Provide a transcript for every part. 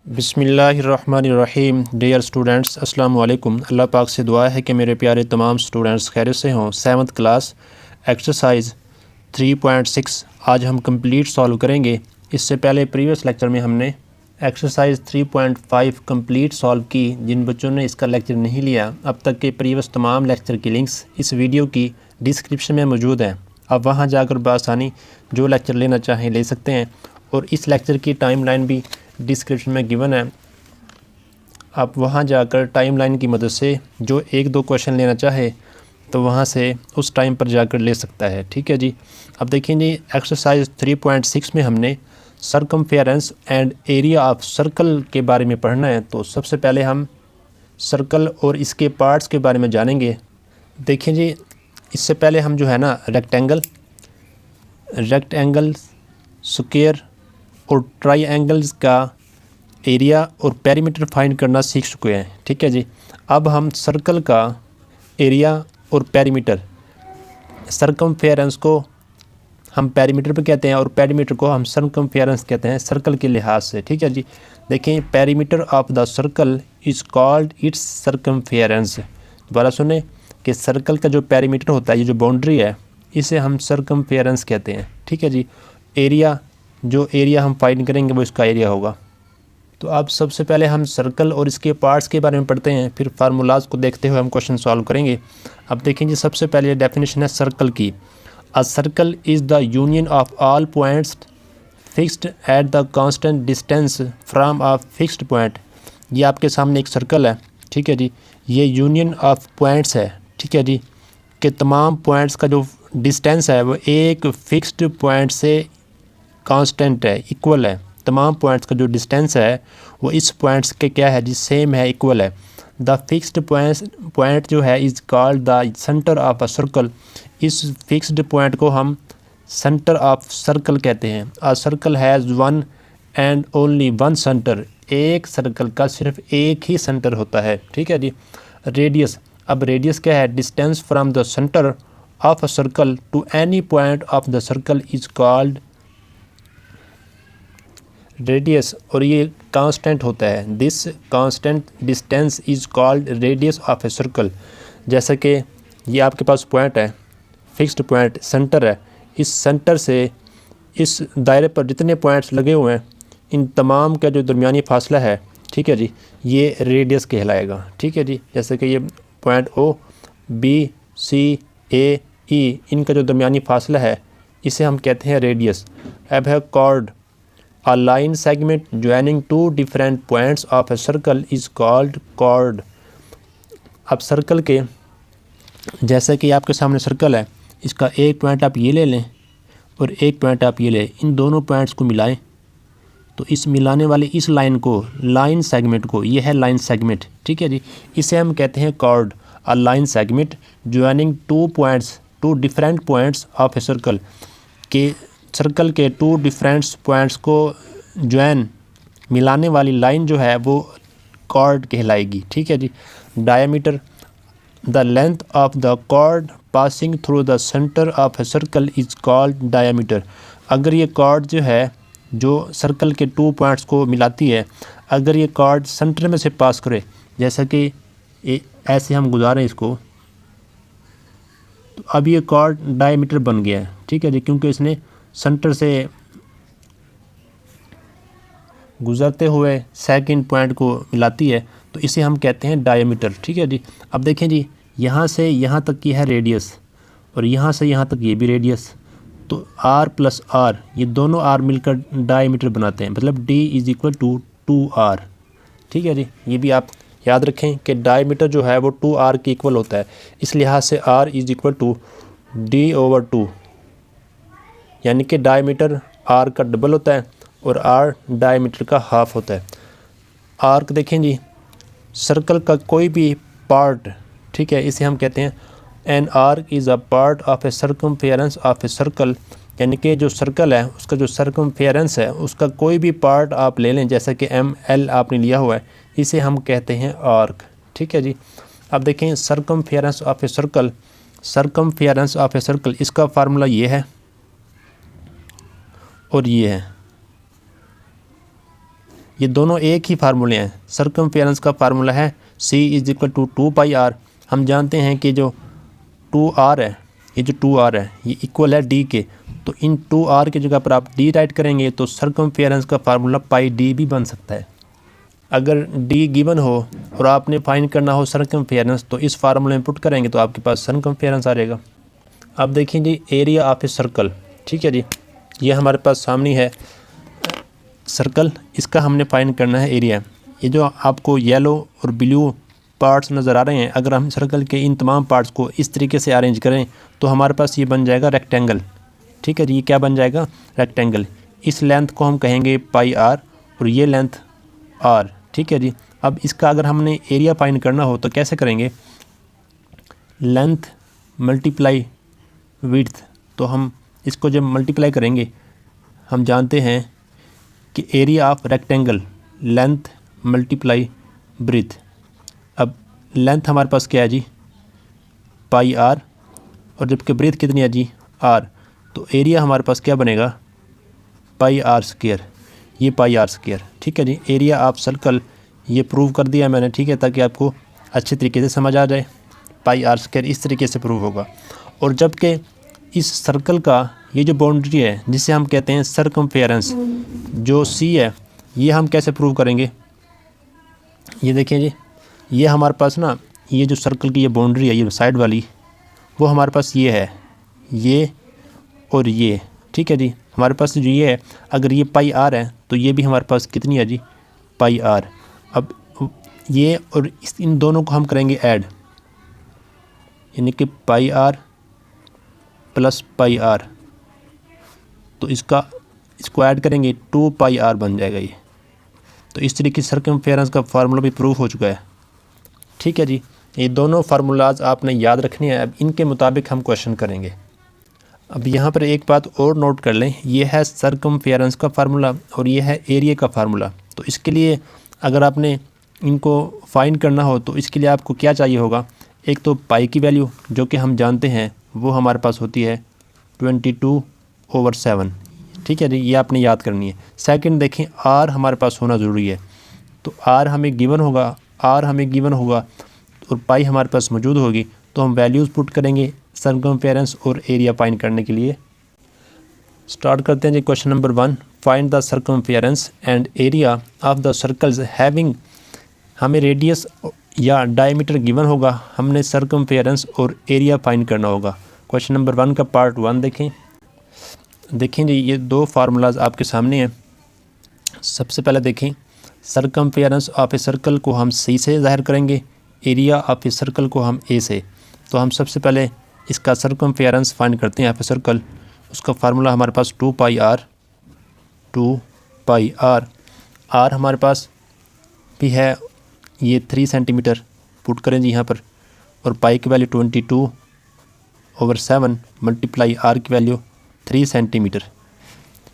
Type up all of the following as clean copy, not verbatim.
बिस्मिल्लाहिर्रहमानिर्रहीम। Dear students, अस्सलाम वालेकुम। अल्लाह पाक से दुआ है कि मेरे प्यारे तमाम स्टूडेंट्स खैरियत से हों। 7th क्लास एक्सरसाइज 3.6 आज हम कंप्लीट सॉल्व करेंगे। इससे पहले प्रीवियस लेक्चर में हमने एक्सरसाइज 3.5 कंप्लीट सॉल्व की। जिन बच्चों ने इसका लेक्चर नहीं लिया, अब तक के प्रीवियस तमाम लेक्चर की लिंक्स इस वीडियो की डिस्क्रिप्शन में मौजूद हैं। आप वहां जाकर बआसानी जो लेक्चर लेना चाहें ले सकते हैं, और इस लेक्चर की टाइमलाइन भी डिस्क्रिप्शन में गिवन है। आप वहां जाकर टाइमलाइन की मदद से जो एक दो क्वेश्चन लेना चाहे तो वहां से उस टाइम पर जाकर ले सकता है। ठीक है जी। अब देखिए जी, एक्सरसाइज 3.6 में हमने circumference and area of circle के बारे में पढ़ना है। तो सबसे पहले हम सर्कल और इसके पार्ट्स के बारे में जानेंगे। देखिए जी, इससे पहले हम जो है ना रेक्टेंगल, स्क्वायर और ट्राइएंगल्स का एरिया और पेरीमीटर फाइंड करना सीख चुके हैं। ठीक है जी। अब हम सर्कल का एरिया और पेरीमीटर, सरकमफेरेंस को हम पेरीमीटर पे कहते हैं और पेरीमीटर को हम सरकमफेरेंस कहते हैं सर्कल के लिहाज से। ठीक है जी। देखें, perimeter of the circle is called its circumference. दोबारा सुने कि सर्कल का जो पेरीमीटर होता है, ये जो बाउंड्री है, इसे हम सरकमफेरेंस कहते हैं। ठीक है जी। एरिया, जो एरिया हम फाइंड करेंगे वो इसका एरिया होगा। तो अब सबसे पहले हम सर्कल और इसके पार्ट्स के बारे में पढ़ते हैं, फिर फार्मूलाज को देखते हुए हम क्वेश्चन सॉल्व करेंगे। अब देखेंगे, सबसे पहले डेफिनेशन है सर्कल की। A circle is the union of all points fixed at the constant distance from a fixed point. ये आपके सामने एक सर्कल है। ठीक है जी। ये यूनियन ऑफ पॉइंट्स है। ठीक है जी, कि तमाम पॉइंट्स का जो डिस्टेंस है वो एक फिक्स्ड पॉइंट से कांस्टेंट है, इक्वल है। तमाम पॉइंट्स का जो डिस्टेंस है वो इस पॉइंट्स के क्या है जी, सेम है, इक्वल है। द फिक्स्ड पॉइंट जो है is called the centre of a circle. इस फिक्स्ड पॉइंट को हम सेंटर ऑफ सर्कल कहते हैं। A circle has one and only one centre. एक सर्कल का सिर्फ एक ही सेंटर होता है। ठीक है जी। रेडियस, अब रेडियस क्या है, distance from the centre of a circle to any point of the circle is called radius, और ये कांस्टेंट होता है। This constant distance is called radius of a circle. जैसे कि ये आपके पास पॉइंट है, फिक्स्ड पॉइंट, सेंटर है। इस सेंटर से इस दायरे पर जितने पॉइंट्स लगे हुए हैं, इन तमाम का जो दरमियानी फासला है, ठीक है जी, ये रेडियस कहलाएगा। ठीक है जी। जैसे कि ये पॉइंट ओ, बी, सी, ए, ई, इनका जो दरमियानी फासला है इसे हम कहते हैं रेडियस। अब है cord. A line segment joining two different points of a circle is called chord। अब सर्कल के, जैसे कि आपके सामने सर्कल है, इसका एक पॉइंट आप ये ले लें और एक पॉइंट आप ये लें, इन दोनों पॉइंट्स को मिलाएं तो इस मिलाने वाले इस लाइन को, लाइन सेगमेंट को, ये है लाइन सेगमेंट। ठीक है जी। इसे हम कहते हैं chord. A line segment joining two different points of a circle, के सर्कल के टू डिफरेंट पॉइंट्स को ज्वाइन, मिलाने वाली लाइन जो है वो कॉर्ड कहलाएगी। ठीक है जी। Diameter, the length of the chord passing through the centre of a circle is called diameter. अगर ये कॉर्ड जो है, जो सर्कल के टू पॉइंट्स को मिलाती है, अगर ये कॉर्ड सेंटर में से पास करे, जैसा कि ऐसे हम गुजारें इसको, तो अब ये कॉर्ड डायमीटर बन गया है। ठीक है जी, क्योंकि इसने सेंटर से गुजरते हुए सेकंड पॉइंट को मिलाती है, तो इसे हम कहते हैं डायमीटर। ठीक है जी। अब देखें जी, यहाँ से यहाँ तक की है रेडियस और यहाँ से यहाँ तक ये भी रेडियस, तो r प्लस r, ये दोनों r मिलकर डायमीटर बनाते हैं, मतलब d is equal to 2r। ठीक है जी। ये भी आप याद रखें कि डायमीटर जो है वो 2r के इक्वल होता है। इस लिहाज से r is equal to d/2, यानी कि डायमीटर आर का डबल होता है और आर डायमीटर का हाफ होता है। आर्क देखें जी, सर्कल का कोई भी पार्ट, ठीक है, इसे हम कहते हैं an arc is a part of A circumference of a circle. यानी कि जो सर्कल है उसका जो सर्कमफेरेंस है उसका कोई भी पार्ट आप ले लें, जैसा कि ML आपने लिया हुआ है, इसे हम कहते हैं आर्क। ठीक है जी। अब देखें circumference of a circle, circumference of a circle, इसका फार्मूला ये है और ये है। ये दोनों एक ही फार्मूले हैं। सर्कमफेरेंस का फार्मूला है C is equal to 2πr। हम जानते हैं कि जो 2r है, ये जो 2r है ये इक्वल है d के, तो इन 2r की जगह पर आप d राइट करेंगे तो सर्कमफेरेंस का फार्मूला पाई d भी बन सकता है। अगर d गिवन हो और आपने फाइंड करना हो सर्कमफेरेंस तो इस फार्मूले में पुट करेंगे तो आपके पास सर्कमफेरेंस आ जाएगा। अब देखिए जी एरिया ऑफ ए सर्कल, ठीक है जी, ये हमारे पास सामने है सर्कल, इसका हमने फाइंड करना है एरिया। ये जो आपको येलो और ब्लू पार्ट्स नज़र आ रहे हैं, अगर हम सर्कल के इन तमाम पार्ट्स को इस तरीके से अरेंज करें तो हमारे पास ये बन जाएगा रेक्टेंगल, ठीक है जी। ये क्या बन जाएगा? रेक्टेंगल। इस लेंथ को हम कहेंगे पाई आर और ये लेंथ आर, ठीक है जी। अब इसका अगर हमने एरिया फाइंड करना हो तो कैसे करेंगे? लेंथ मल्टीप्लाई विड्थ, तो हम इसको जब मल्टीप्लाई करेंगे हम जानते हैं कि area of rectangle length multiply breadth. अब लेंथ हमारे पास क्या है जी? पाई आर, और जबकि ब्रीथ कितनी है जी? आर, तो एरिया हमारे पास क्या बनेगा? पाई आर स्क्वायर, ये पाई आर स्क्वायर, ठीक है जी। एरिया ऑफ सर्कल ये प्रूव कर दिया मैंने, ठीक है, ताकि आपको अच्छे तरीके से समझ आ जाए। पाई आर स्क्वायर इस तरीके से प्रूव होगा। और जबकि इस सर्कल का ये जो बाउंड्री है जिसे हम कहते हैं सर्कमफेरेंस, जो सी है, ये हम कैसे प्रूव करेंगे? ये देखिए जी, ये हमारे पास ना ये जो सर्कल की ये बाउंड्री है, ये साइड वाली, वो हमारे पास ये है, ये और ये, ठीक है जी। हमारे पास जो ये है, अगर ये पाई आर है तो ये भी हमारे पास कितनी है जी? पाई आर। अब ये और इन दोनों को हम करेंगे ऐड, यानी कि पाई आर प्लस पाई आर, तो इसको ऐड करेंगे 2 पाई आर बन जाएगा ये। तो इस तरीके से सर्कमफेरेंस का फार्मूला भी प्रूफ हो चुका है, ठीक है जी। ये दोनों फार्मूलाज आपने याद रखने हैं, अब इनके मुताबिक हम क्वेश्चन करेंगे। अब यहाँ पर एक बात और नोट कर लें, ये है सर्कमफेरेंस का फार्मूला और ये है एरिया का फार्मूला। तो इसके लिए अगर आपने इनको फाइंड करना हो तो इसके लिए आपको क्या चाहिए होगा? एक तो पाई की वैल्यू जो कि हम जानते हैं वो हमारे पास होती है 22/7, ठीक है जी, ये आपने याद करनी है। सेकंड देखें, आर हमारे पास होना ज़रूरी है, तो आर हमें गिवन होगा और पाई हमारे पास मौजूद होगी, तो हम वैल्यूज़ पुट करेंगे सर्कमफेरेंस और एरिया फाइंड करने के लिए। स्टार्ट करते हैं जी question number 1, find the circumference and area of the circles having. हमें रेडियस या डायमीटर गिवन होगा, हमने सर्कमफेरेंस और एरिया फाइंड करना होगा। क्वेश्चन नंबर 1 का पार्ट 1 देखें जी, ये दो फार्मूलाज आपके सामने हैं। सबसे पहले देखें, सर्कमफेरेंस ऑफ ए सर्कल को हम सी से ज़ाहिर करेंगे, एरिया ऑफ ए सर्कल को हम ए से। तो हम सबसे पहले इसका सर्कमफेरेंस फाइंड करते हैं ऑफ ए सर्कल। उसका फार्मूला हमारे पास 2 पाई आर, आर हमारे पास भी है ये 3 सेंटीमीटर, पुट करें जी यहाँ पर, और पाई की वैल्यू 22/7 मल्टीप्लाई आर की वैल्यू 3 सेंटीमीटर,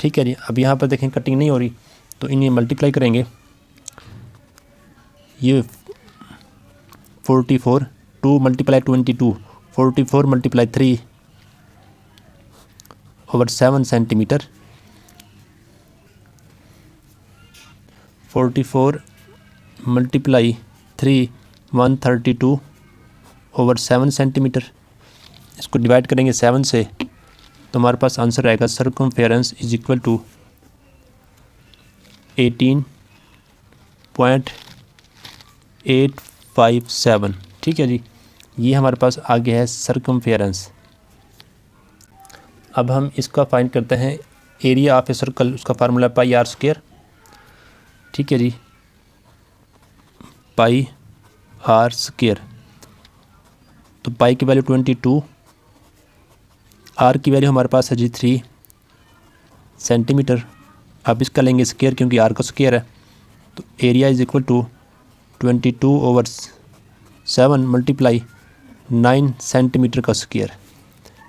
ठीक है जी। अब यहाँ पर देखें कटिंग नहीं हो रही, तो इन्हें मल्टीप्लाई करेंगे, ये 44, 2 multiply 22, 44 multiply 3/7 centimetre, 44 multiply 3 132/7 centimetre. इसको डिवाइड करेंगे 7 से तो हमारे पास आंसर आएगा सर्कमफेरेंस इज इक्वल टू 18.857, ठीक है जी। ये हमारे पास आगे है सर्कमफेरेंस। अब हम इसका फाइंड करते हैं एरिया ऑफ ए सर्कल, उसका फार्मूला पाई आर स्क्वायर, ठीक है जी, पाई आर स्क्वायर। तो पाई की वैल्यू 22, आर की वैल्यू हमारे पास है जी 3 सेंटीमीटर। अब इसका लेंगे स्क्वायर क्योंकि आर का स्क्वायर है, तो area is equal to 22/7 multiply 9 centimetre का स्क्वायर,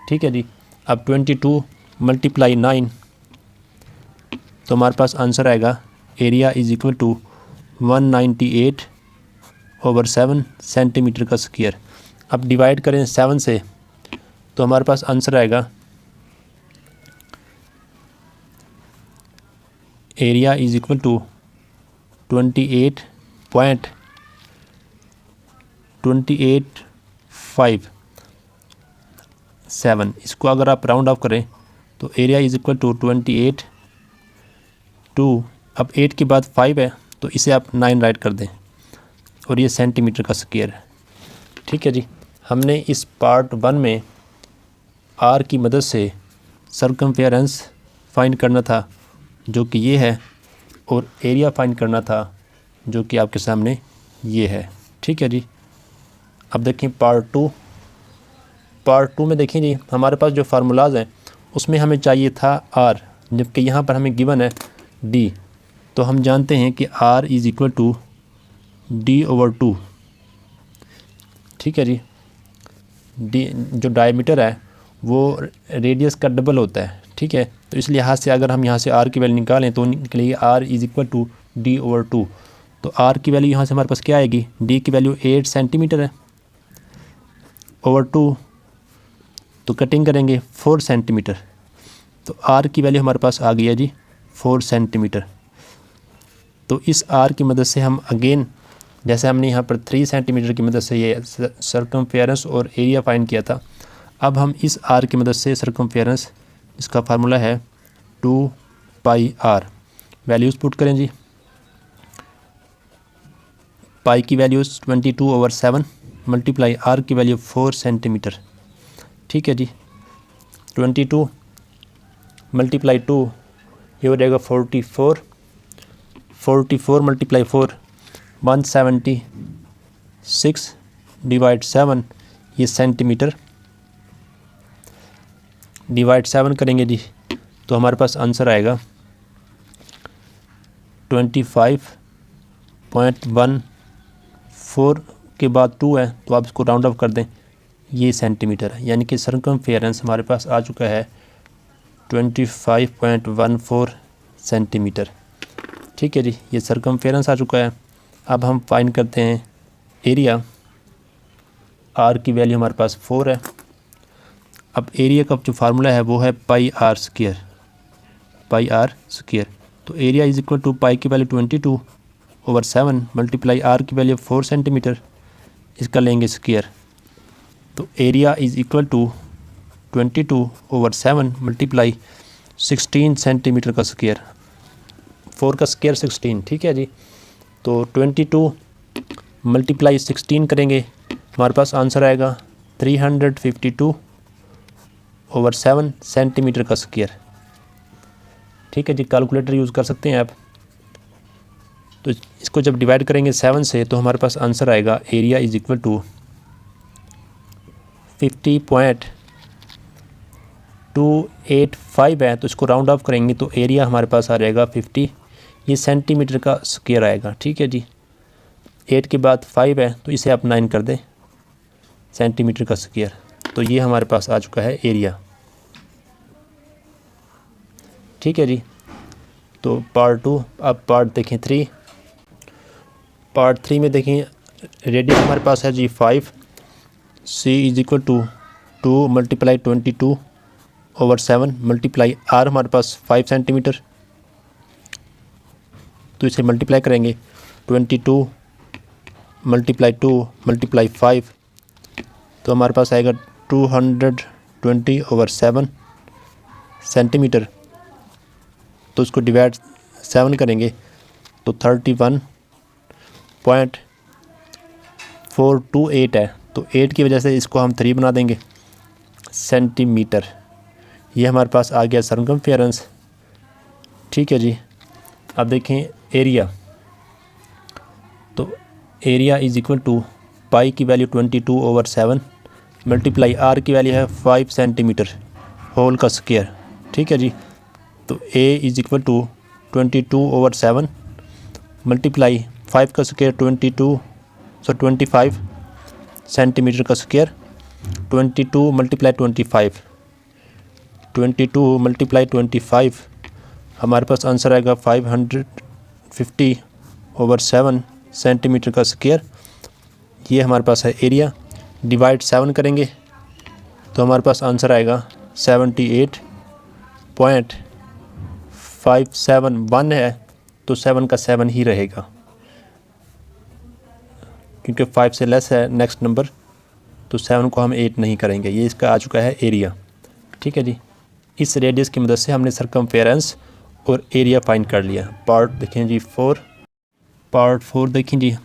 ठीक है जी। अब 22 मल्टीप्लाई 9, तो हमारे पास आंसर आएगा area is equal to 198/7 centimetre का स्क्वायर। अब डिवाइड करें 7 से तो हमारे पास आंसर आएगा एरिया इज इक्वल टू 28.2857। इसको अगर आप राउंड ऑफ करें तो area is equal to 28 two, अब 8 के बाद 5 है तो इसे आप 9 राइट कर दें और ये सेंटीमीटर का स्क्वायर है। ठीक है जी, हमने इस पार्ट 1 में आर की मदद से सर्कमफेरेंस फाइंड करना था जो कि ये है, और एरिया फाइंड करना था जो कि आपके सामने ये है। ठीक है जी, अब देखें पार्ट 2 में देखें जी, हमारे पास जो फार्मूलाज हैं उसमें हमें चाहिए था आर, जबकि यहाँ पर हमें गिवन है डी। तो हम जानते हैं कि are is equal to D/2। ठीक है जी, डी जो डायमीटर है वो रेडियस का डबल होता है। ठीक है, तो इसलिए यहाँ से अगर हम यहाँ से आर की वैल्यू निकालें तो निकलेगी are is equal to D/2। तो आर की वैल्यू यहाँ से हमारे पास क्या आएगी, डी की वैल्यू 8 सेंटीमीटर है, ओवर 2 तो कटिंग करेंगे 4 सेंटीमीटर, तो आर की वैल्यू हमारे पास आ गई है जी 4 सेंटीमीटर। तो इस आर की मदद से हम अगेन, जैसे हमने यहाँ पर 3 सेंटीमीटर की मदद से ये सर्कमफेरेंस और एरिया फाइंड किया था, अब हम इस आर की मदद से सर्कमफेरेंस, इसका फार्मूला है 2πr, वैल्यूज़ पुट करें जी। पाई की वैल्यूज़ 22/7 मल्टीप्लाई आर की वैल्यू 4 सेंटीमीटर। ठीक है जी, 22 मल्टीप्लाई 2 ये हो जाएगा 44 मल्टीप्लाई 4 176 डिवाइड 7, ये सेंटीमीटर डिवाइड 7 करेंगे जी तो हमारे पास आंसर आएगा 25.14 के बाद 2 है तो आप इसको राउंड ऑफ कर दें, ये सेंटीमीटर है, यानी कि सर्कमफेरेंस हमारे पास आ चुका है 25.14 सेंटीमीटर। ठीक है जी, ये सर्कमफेरेंस आ चुका है। अब हम फाइंड करते हैं एरिया, आर की वैल्यू हमारे पास 4 है। अब एरिया का जो फार्मूला है वो है πr स्क्वायर, तो area is equal to pi की वैल्यू 22/7 मल्टीप्लाई आर की वैल्यू 4 सेंटीमीटर, इसका लेंगे स्क्वायर, तो area is equal to 22/7 multiply 16 centimetre का स्क्वायर, 4 का स्क्वायर 16। ठीक है जी, तो 22 मल्टीप्लाई 16 करेंगे हमारे पास आंसर आएगा 352/7 सेंटीमीटर का स्क्वायर। ठीक है जी, कैलकुलेटर यूज़ कर सकते हैं आप। तो इसको जब डिवाइड करेंगे 7 से तो हमारे पास आंसर आएगा एरिया इज इक्वल टू 50.285 है, तो इसको राउंड ऑफ करेंगे तो एरिया हमारे पास आ जाएगा 50, ये सेंटीमीटर का स्क्वायर आएगा। ठीक है जी, 8 के बाद 5 है तो इसे आप 9 कर दें, सेंटीमीटर का स्क्वायर, तो ये हमारे पास आ चुका है एरिया। ठीक है जी, तो पार्ट 2, अब पार्ट देखें 3। पार्ट 3 में देखें रेडियस हमारे पास है जी 5, C is equal to 2 multiply 22/7 multiply R हमारे पास 5 सेंटीमीटर, तो इसे मल्टीप्लाई करेंगे 22 मल्टीप्लाई 2 मल्टीप्लाई 5, तो हमारे पास आएगा 220/7 सेंटीमीटर, तो इसको डिवाइड 7 करेंगे तो 31.428 है, तो 8 की वजह से इसको हम 3 बना देंगे सेंटीमीटर। ये हमारे पास आ गया सर्कमफेरेंस। ठीक है जी, अब देखें एरिया, तो area is equal to pi की वैल्यू 22/7 मल्टीप्लाई आर की वैल्यू है 5 सेंटीमीटर होल का स्क्वायर। ठीक है जी, तो ए इज इक्वल टू 22/7 मल्टीप्लाई 5 का स्क्वायर 25 सेंटीमीटर का स्क्वायर, 22 मल्टीप्लाई 25 हमारे पास आंसर आएगा 550/7 सेंटीमीटर का स्क्वायर। ये हमारे पास है एरिया, डिवाइड 7 करेंगे तो हमारे पास आंसर आएगा 78.571 है, तो 7 का 7 ही रहेगा। क्योंकि 5 से लेस है नेक्स्ट नंबर, तो 7 को हम 8 नहीं करेंगे। ये इसका आ चुका है एरिया। ठीक है जी, इस रेडियस की मदद से हमने सरकमफेरेंस और एरिया फाइंड कर लिया। पार्ट देखें जी 4, पार्ट 4 देखें जी,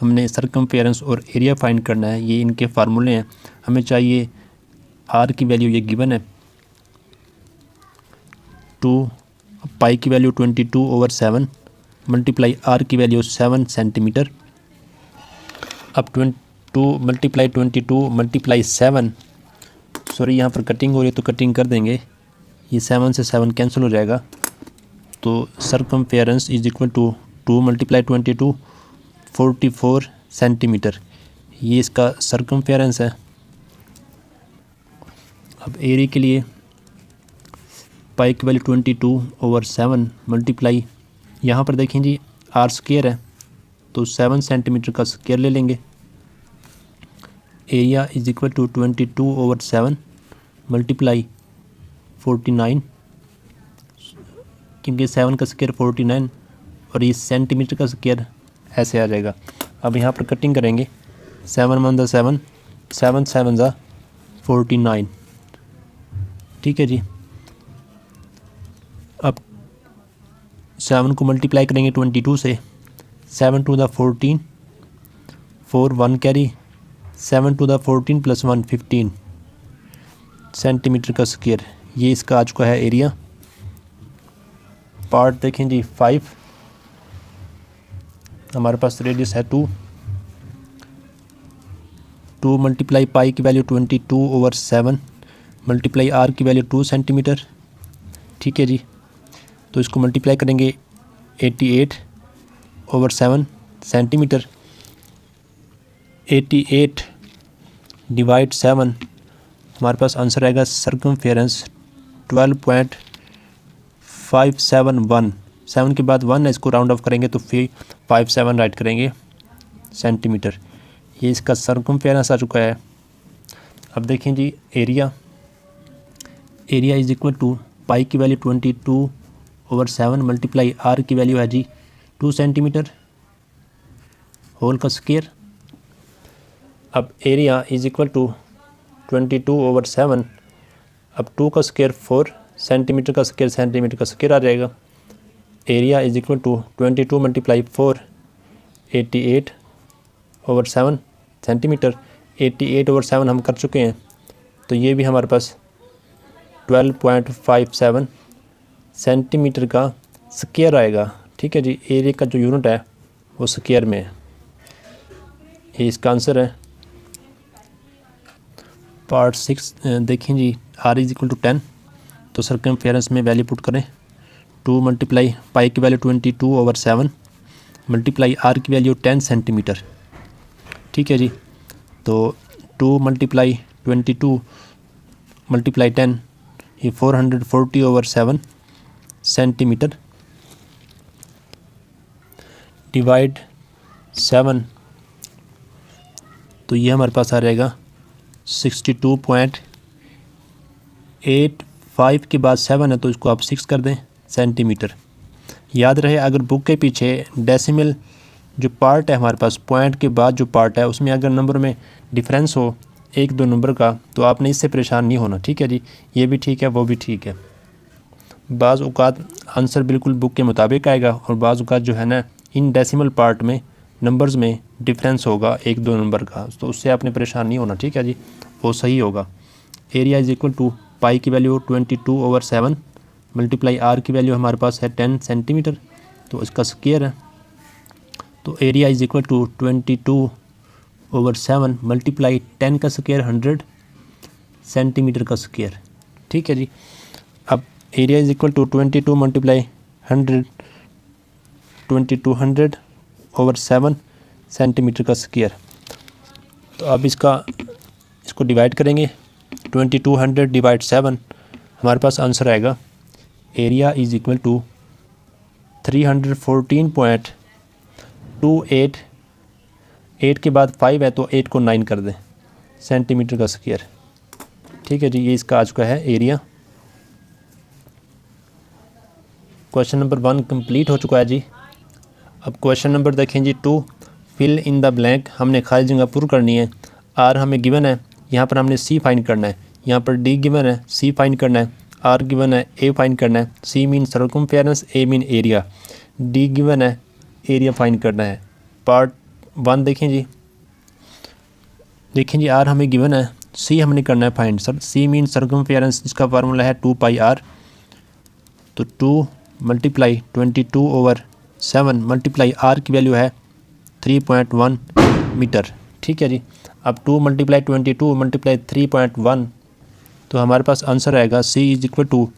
हमने सरकमफेरेंस और एरिया फाइंड करना है। ये इनके फार्मूले हैं। हमें चाहिए आर की वैल्यू ये गिवन है 2, पाई की वैल्यू 22/7 मल्टीप्लाई आर की वैल्यू 7 सेंटीमीटर। अब 2 मल्टीप्लाई 22 मल्टीप्लाई 7, सॉरी यहाँ पर कटिंग हो रही है तो कटिंग कर देंगे, ये 7 से 7 कैंसिल हो जाएगा। तो circumference is equal to 2 multiply 22 44 centimetre, ये इसका सरकमफेरेंस है। अब एरिया के लिए पाई की वैल्यू 22/7 मल्टीप्लाई, यहाँ पर देखें जी आर स्क्वायर है तो 7 सेंटीमीटर का स्क्वायर ले लेंगे। Area is equal to 22/7 multiply 49, क्योंकि 7 का स्क्वायर 49 और ये सेंटीमीटर का स्क्वायर ऐसे आ जाएगा। अब यहाँ पर कटिंग करेंगे, 7 × 7, 7 7 49। ठीक है जी, अब 7 को मल्टीप्लाई करेंगे 22 से, 7 × 14, 4 1 कैरी, 7 × 14 + 1 15 सेंटीमीटर का स्क्वायर, ये इसका आ चुका है एरिया। पार्ट देखें जी 5, हमारे पास रेडियस है 2 मल्टीप्लाई पाई की वैल्यू 22/7 मल्टीप्लाई आर की वैल्यू 2 सेंटीमीटर। ठीक है जी, तो इसको मल्टीप्लाई करेंगे 88/7 सेंटीमीटर। 88 डिवाइड 7, हमारे पास आंसर आएगा सरकमफेरेंस 12.571, 7 के बाद 1 है, इसको राउंड ऑफ करेंगे तो फिर 57 राइट करेंगे सेंटीमीटर। ये इसका सरकमफेरेंस आ चुका है। अब देखें जी area, area is equal to pi की वैल्यू 22/7 मल्टीप्लाई आर की वैल्यू है जी 2 सेंटीमीटर होल का स्क्वायर। अब एरिया इज इक्वल टू 22/7, अब 2 का स्क्वायर 4 सेंटीमीटर का स्क्वायर, सेंटीमीटर का स्क्वायर आ जाएगा। Area is equal to 22 multiply 4 88/7 centimetre. 88/7 हम कर चुके हैं, तो ये भी हमारे पास 12.57 सेंटीमीटर का स्क्वायर आएगा। ठीक है जी, एरिया का जो यूनिट है वो स्क्वायर में है। ये इसका आंसर है। पार्ट 6 देखें जी, आर इज इक्वल टू 10, तो सरकमफेरेंस में वैल्यू पुट करें। 2 मल्टीप्लाई पाई की वैल्यू 22/7 मल्टीप्लाई आर की वैल्यू 10 सेंटीमीटर। ठीक है जी, तो 2 मल्टीप्लाई 22 मल्टीप्लाई 10, ये 440/7 सेंटीमीटर डिवाइड 7, तो ये हमारे पास आ जाएगा 62.85 के बाद 7 है तो इसको आप 6 कर दें सेंटीमीटर। याद रहे अगर बुक के पीछे डेसिमल जो पार्ट है हमारे पास, पॉइंट के बाद जो पार्ट है उसमें अगर नंबर में डिफरेंस हो 1-2 नंबर का, तो आपने इससे परेशान नहीं होना। ठीक है जी, ये भी ठीक है वो भी ठीक है। बाज़ औक़ात आंसर बिल्कुल बुक के मुताबिक आएगा और बाज़ औक़ात जो है ना इन डेसिमल पार्ट में नंबर्स में डिफरेंस होगा 1-2 नंबर का, तो उससे आपने परेशान नहीं होना। ठीक है जी, वो सही होगा। Area is equal to pi की वैल्यू 22/7 मल्टीप्लाई आर की वैल्यू हमारे पास है 10 सेंटीमीटर, तो इसका स्क्वायर है। तो area is equal to 22/7 multiply 10 का स्क्वायर 100 सेंटीमीटर का स्क्वायर। ठीक है जी, अब area is equal to 22 multiply 100 2200/7 centimetre का स्क्वायर। तो अब इसको डिवाइड करेंगे 2200 डिवाइड 7, हमारे पास आंसर आएगा एरिया इज इक्वल टू 314.28, 8 के बाद 5 है तो 8 को 9 कर दें सेंटीमीटर का स्क्वायर। ठीक है जी, ये इसका आ चुका है एरिया। क्वेश्चन नंबर 1 कंप्लीट हो चुका है जी। अब क्वेश्चन नंबर देखें जी 2, फिल इन द ब्लैंक, हमने खाली जगह पूरी करनी है। आर हमें गिवन है, यहाँ पर हमने सी फाइंड करना है। यहाँ पर डी गिवन है, सी फाइंड करना है। आर गिवन है, ए फाइंड करना है। सी मीन सर्कमफेरेंस, ए मीन एरिया। डी गिवन है, एरिया फाइंड करना है। पार्ट 1 देखें जी, देखें जी, आर हमें गिवन है, सी हमने करना है फाइंड। सर सी मीन सर्कमफेरेंस, जिसका फार्मूला है 2 पाई आर। तो 2 मल्टीप्लाई 22/7 मल्टीप्लाई आर की वैल्यू है 3.1 मीटर। ठीक है जी। अब 2 मल्टीप्लाई 22 मल्टीप्लाई 3.1, तो हमारे पास आंसर आएगा C is equal to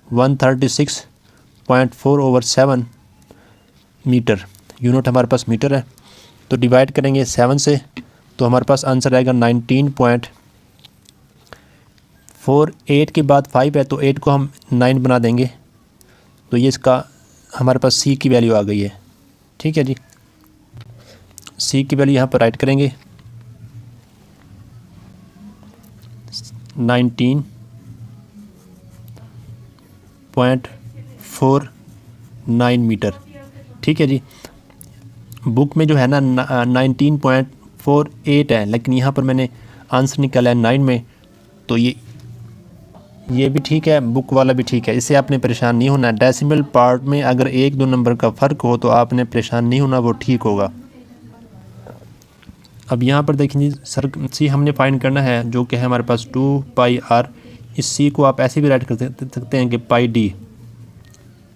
136.4/7 metre. Unit हमारे पास मीटर है, तो डिवाइड करेंगे 7 से, तो हमारे पास आंसर आएगा 19.4। 8 के बाद 5 है, तो 8 को हम 9 बना देंगे, तो ये इसका हमारे पास सी की वैल्यू आ गई है। ठीक है जी। सी की वैल्यू यहाँ पर राइट करेंगे 19.49 मीटर। ठीक है जी। बुक में जो है ना 19.48 है, लेकिन यहाँ पर मैंने आंसर निकाला है 9 में, तो ये भी ठीक है, बुक वाला भी ठीक है। इससे आपने परेशान नहीं होना। डेसिमल पार्ट में अगर 1-2 नंबर का फ़र्क हो तो आपने परेशान नहीं होना, वो ठीक होगा। अब यहाँ पर देखेंगे सर, सी हमने फाइंड करना है, जो कि है हमारे पास 2 पाई आर। इस सी को आप ऐसे भी राइट कर सकते हैं कि पाई डी,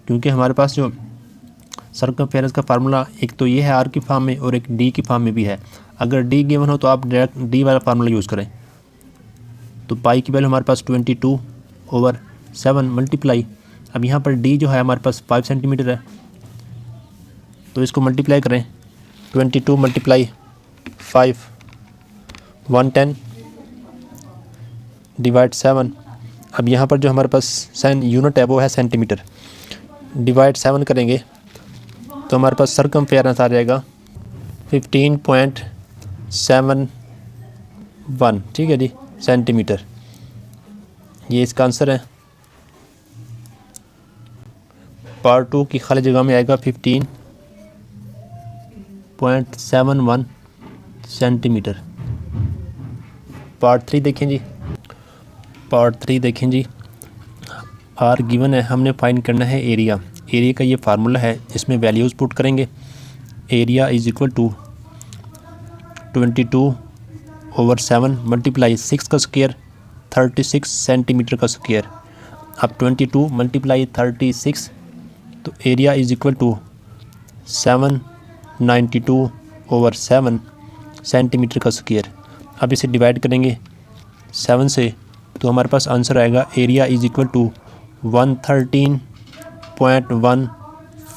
क्योंकि हमारे पास जो सर्कमफेरेंस का फार्मूला एक तो ये है आर की फॉर्म में और एक डी की फॉर्म में भी है। अगर डी गिवन हो तो आप डायरेक्ट डी वाला फार्मूला यूज़ करें। तो पाई की वैल्यू हमारे पास 22/7 मल्टीप्लाई, अब यहाँ पर डी जो है हमारे पास 5 सेंटीमीटर है, तो इसको मल्टीप्लाई करें 22 मल्टीप्लाई 5 110 डिवाइड 7। अब यहाँ पर जो हमारे पास यूनिट है वो है सेंटीमीटर। डिवाइड 7 करेंगे तो हमारे पास सर्कमफेरेंस आ जाएगा 15.71। ठीक है जी, सेंटीमीटर। ये इसका आंसर है। पार्ट 2 की खाली जगह में आएगा 15.71 सेंटीमीटर। पार्ट 3 देखें जी। पार्ट 3 देखें जी। आर गिवन है, हमने फाइंड करना है एरिया। एरिया का ये फार्मूला है, इसमें वैल्यूज़ पुट करेंगे। Area is equal to 22/7 multiply 6 का स्क्वायर 36 सेंटीमीटर का स्क्वायर। अब 22 मल्टीप्लाई 36, तो area is equal to 792/7 centimetre का स्क्वायर। अब इसे डिवाइड करेंगे 7 से, तो हमारे पास आंसर आएगा एरिया इज इक्वल टू 113.1।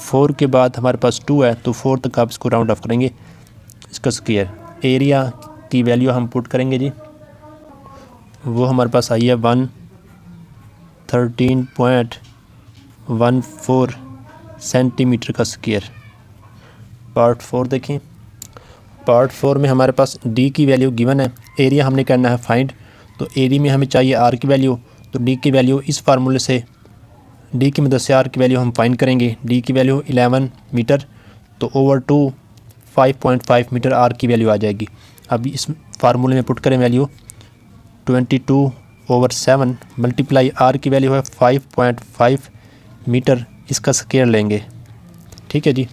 4 के बाद हमारे पास 2 है, तो 4 तक आप इसको राउंड ऑफ करेंगे, इसका स्क्वायर। एरिया की वैल्यू हम पुट करेंगे जी, वो हमारे पास आई है 113.14 सेंटीमीटर का स्क्वायर। पार्ट 4 देखें। पार्ट 4 में हमारे पास डी की वैल्यू गिवन है, एरिया हमने करना है फाइंड। तो एरिया में हमें चाहिए आर की वैल्यू, तो डी की वैल्यू इस फार्मूले से, डी की मदद से आर की वैल्यू हम फाइंड करेंगे। डी की वैल्यू 11 मीटर, तो ओवर 2 5.5 मीटर आर की वैल्यू आ जाएगी। अब इस फार्मूले में पुट करें वैल्यू 22/7 मल्टीप्लाई आर की वैल्यू है 5.5 मीटर, इसका स्क्वायर लेंगे। ठीक है जी।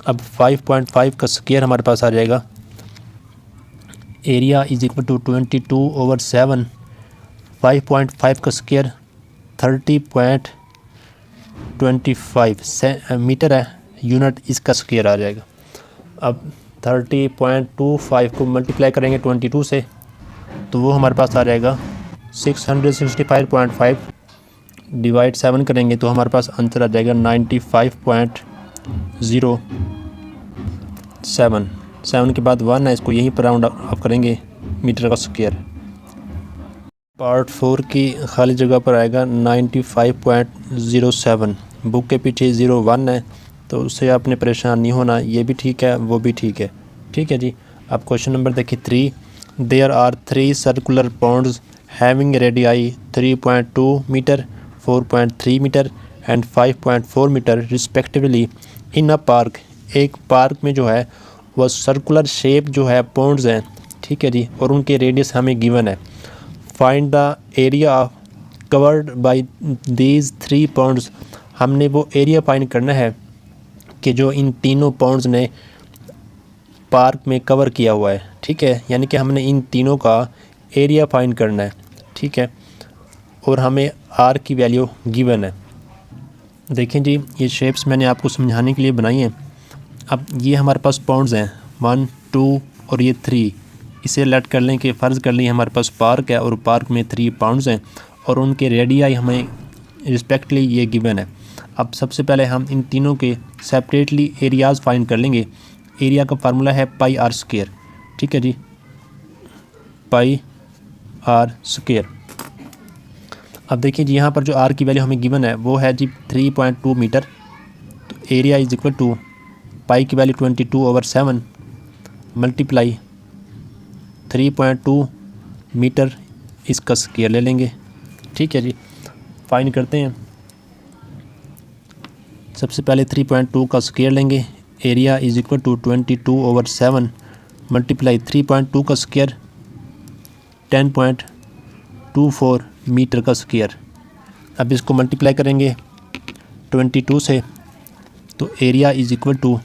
अब 5.5 का स्क्वायर हमारे पास आ जाएगा। एरिया इज इक्वल टू 22/7, 5.5 का स्क्वायर 30.25 मीटर है, यूनिट इसका स्क्वायर आ जाएगा। अब 30.25 को मल्टीप्लाई करेंगे 22 से, तो वो हमारे पास आ जाएगा 665.5। डिवाइड 7 करेंगे तो हमारे पास आंसर आ जाएगा 95.07। 7 के बाद 1 है, इसको यहीं पर राउंड ऑफ करेंगे मीटर का स्क्वायर। पार्ट 4 की खाली जगह पर आएगा 95.07। बुक के पीछे 01 है, तो उससे आपने परेशान नहीं होना, ये भी ठीक है, वो भी ठीक है। ठीक है जी। अब क्वेश्चन नंबर देखिए 3। There are 3 circular ponds having radii 3.2 metre, 4.3 metre and 5.4 metre respectively in a park. एक पार्क में जो है वो सर्कुलर शेप जो है पॉन्ड्स हैं, ठीक है जी, और उनके रेडियस हमें गिवन है। Find the area of covered by these 3 ponds, हमने वो एरिया फाइंड करना है कि जो इन तीनों पॉन्ड्स ने पार्क में कवर किया हुआ है, ठीक है, यानी कि हमने इन तीनों का एरिया फाइंड करना है, ठीक है, और हमें आर की वैल्यू गिवन है। देखें जी, ये शेप्स मैंने आपको समझाने के लिए बनाई हैं। अब ये हमारे पास पॉन्ड्स हैं 1, 2 और ये 3, इसे लेट कर लें कि फ़र्ज़ कर लें हमारे पास पार्क है और पार्क में 3 पॉन्ड्स हैं और उनके रेडियाई हमें रिस्पेक्टली ये गिवन है। अब सबसे पहले हम इन तीनों के सेपरेटली एरियाज़ फाइंड कर लेंगे। एरिया का फार्मूला है पाई आर स्क्वायर, ठीक है जी, पाई आर स्क्वायर। अब देखिए जी, यहाँ पर जो आर की वैल्यू हमें गिवन है वो है जी 3.2 मीटर। तो area is equal to pi की वैल्यू 22/7 मल्टीप्लाई 3.2 मीटर, इसका स्क्वायर ले लेंगे, ठीक है जी। फाइंड करते हैं। सबसे पहले 3.2 का स्क्वायर लेंगे। Area is equal to 22/7 multiply 3.2 का स्क्वायर 10.24 मीटर का स्क्वायर। अब इसको मल्टीप्लाई करेंगे 22 से, तो area is equal to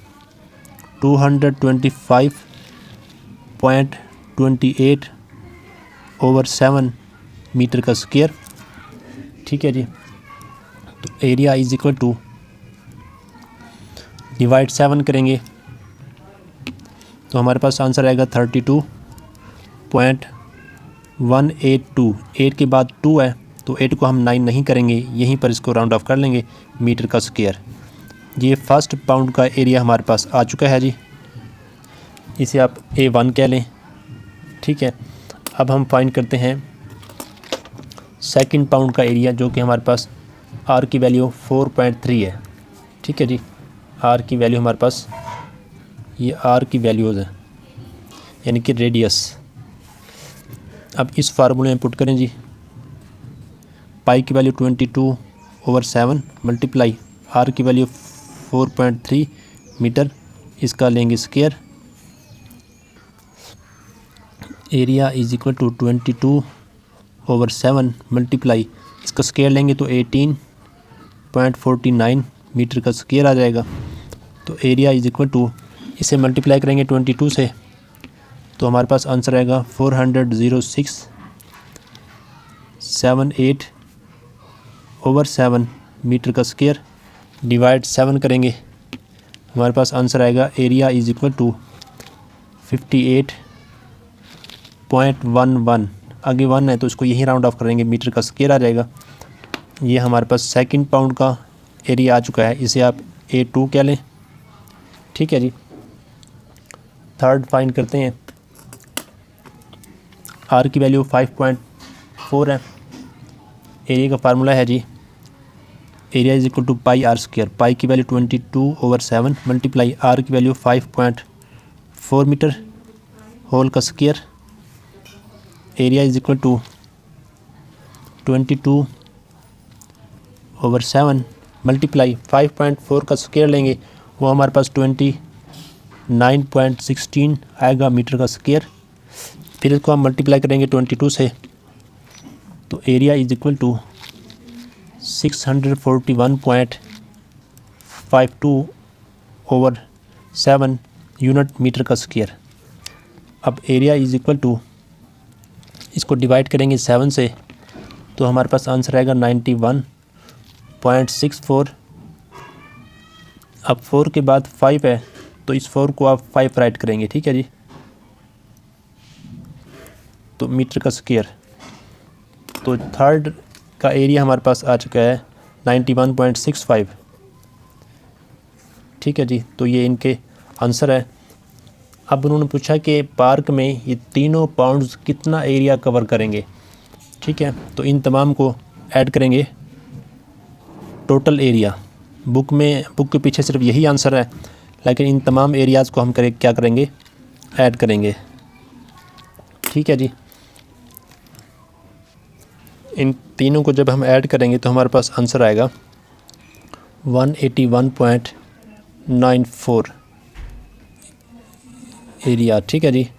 225.28/7 metre का स्क्वायर, ठीक है जी। तो area is equal to divide 7 करेंगे तो हमारे पास आंसर आएगा 32.182। 8 के बाद 2 है तो 8 को हम 9 नहीं करेंगे, यहीं पर इसको राउंड ऑफ कर लेंगे, मीटर का स्क्वायर। ये फर्स्ट पाउंड का एरिया हमारे पास आ चुका है जी, इसे आप A1 कह लें, ठीक है। अब हम फाइंड करते हैं सेकंड पाउंड का एरिया, जो कि हमारे पास आर की वैल्यू 4.3 है, ठीक है जी। आर की वैल्यू हमारे पास, ये आर की वैल्यूज़ है, यानी कि रेडियस। अब इस फार्मूले में पुट करें जी, पाई की वैल्यू 22/7 मल्टीप्लाई आर की वैल्यू 4.3 मीटर, इसका लेंगे square. Area is equal to 22/7 multiply, इसका स्क्वायर लेंगे तो 18.49 मीटर का स्क्वायर आ जाएगा। तो एरिया इज इक्वल टू, इसे मल्टीप्लाई करेंगे 22 से तो हमारे पास आंसर आएगा 406.78/7 मीटर का स्क्वायर। डिवाइड 7 करेंगे, हमारे पास आंसर आएगा एरिया इज इक्वल टू 58.11। आगे 1 है तो इसको यहीं राउंड ऑफ करेंगे, मीटर का स्क्वायर आ जाएगा। ये हमारे पास सेकंड पाउंड का एरिया आ चुका है, इसे आप A2 कह लें, ठीक है जी। थर्ड फाइंड करते हैं। आर की वैल्यू 5.4 है। एरिया का फार्मूला है जी, area is equal to pi R square. Pi की वैल्यू 22/7 मल्टीप्लाई आर की वैल्यू 5.4 मीटर होल का square. Area is equal to 22/7 multiply 5.4 का स्क्वायर लेंगे, वो हमारे पास 29.16 आएगा मीटर का स्क्वायर। फिर इसको हम मल्टीप्लाई करेंगे 22 से, तो area is equal to 641.52/7 unit metre का स्क्वायर। अब एरिया इज इक्वल टू, इसको डिवाइड करेंगे 7 से तो हमारे पास आंसर आएगा 91.64। अब 4 के बाद 5 है तो इस 4 को आप 5 राइट करेंगे, ठीक है जी। तो मीटर का स्क्वायर, तो थर्ड का एरिया हमारे पास आ चुका है 91.65, ठीक है जी। तो ये इनके आंसर है। अब उन्होंने पूछा कि पार्क में ये तीनों पाउंड्स कितना एरिया कवर करेंगे, ठीक है। तो इन तमाम को ऐड करेंगे, टोटल एरिया। बुक के पीछे सिर्फ यही आंसर है, लेकिन इन तमाम एरियाज़ को हम क्या करेंगे, ऐड करेंगे, ठीक है जी। इन तीनों को जब हम ऐड करेंगे तो हमारे पास आंसर आएगा 181.94। एरिया, ठीक है जी।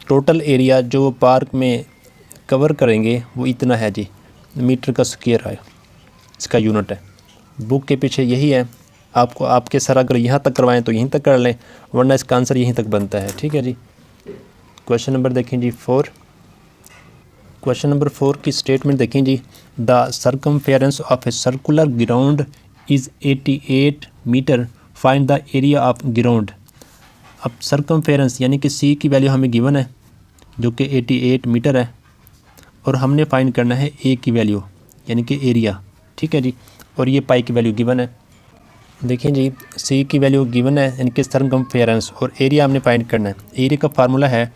टोटल एरिया जो पार्क में कवर करेंगे वो इतना है जी, मीटर का स्क्वायर है, इसका यूनिट है। बुक के पीछे यही है। आपको आपके सर अगर यहाँ तक करवाएं तो यहीं तक कर लें, वरना इसका आंसर यहीं तक बनता है, ठीक है जी। क्वेश्चन नंबर देखें जी 4। क्वेश्चन नंबर 4 की स्टेटमेंट देखें जी। The circumference of a circular ground is 88 metre, find the area of ground. अब सर्कमफेरेंस यानी कि सी की वैल्यू हमें गिवन है जो कि 88 मीटर है, और हमने फाइंड करना है ए की वैल्यू यानी कि एरिया, ठीक है जी। और ये पाई की वैल्यू गिवन है। देखिए जी, सी की वैल्यू गिवन है यानी कि सर्कमफेरेंस, और एरिया हमने फाइंड करना है। एरिया का फार्मूला है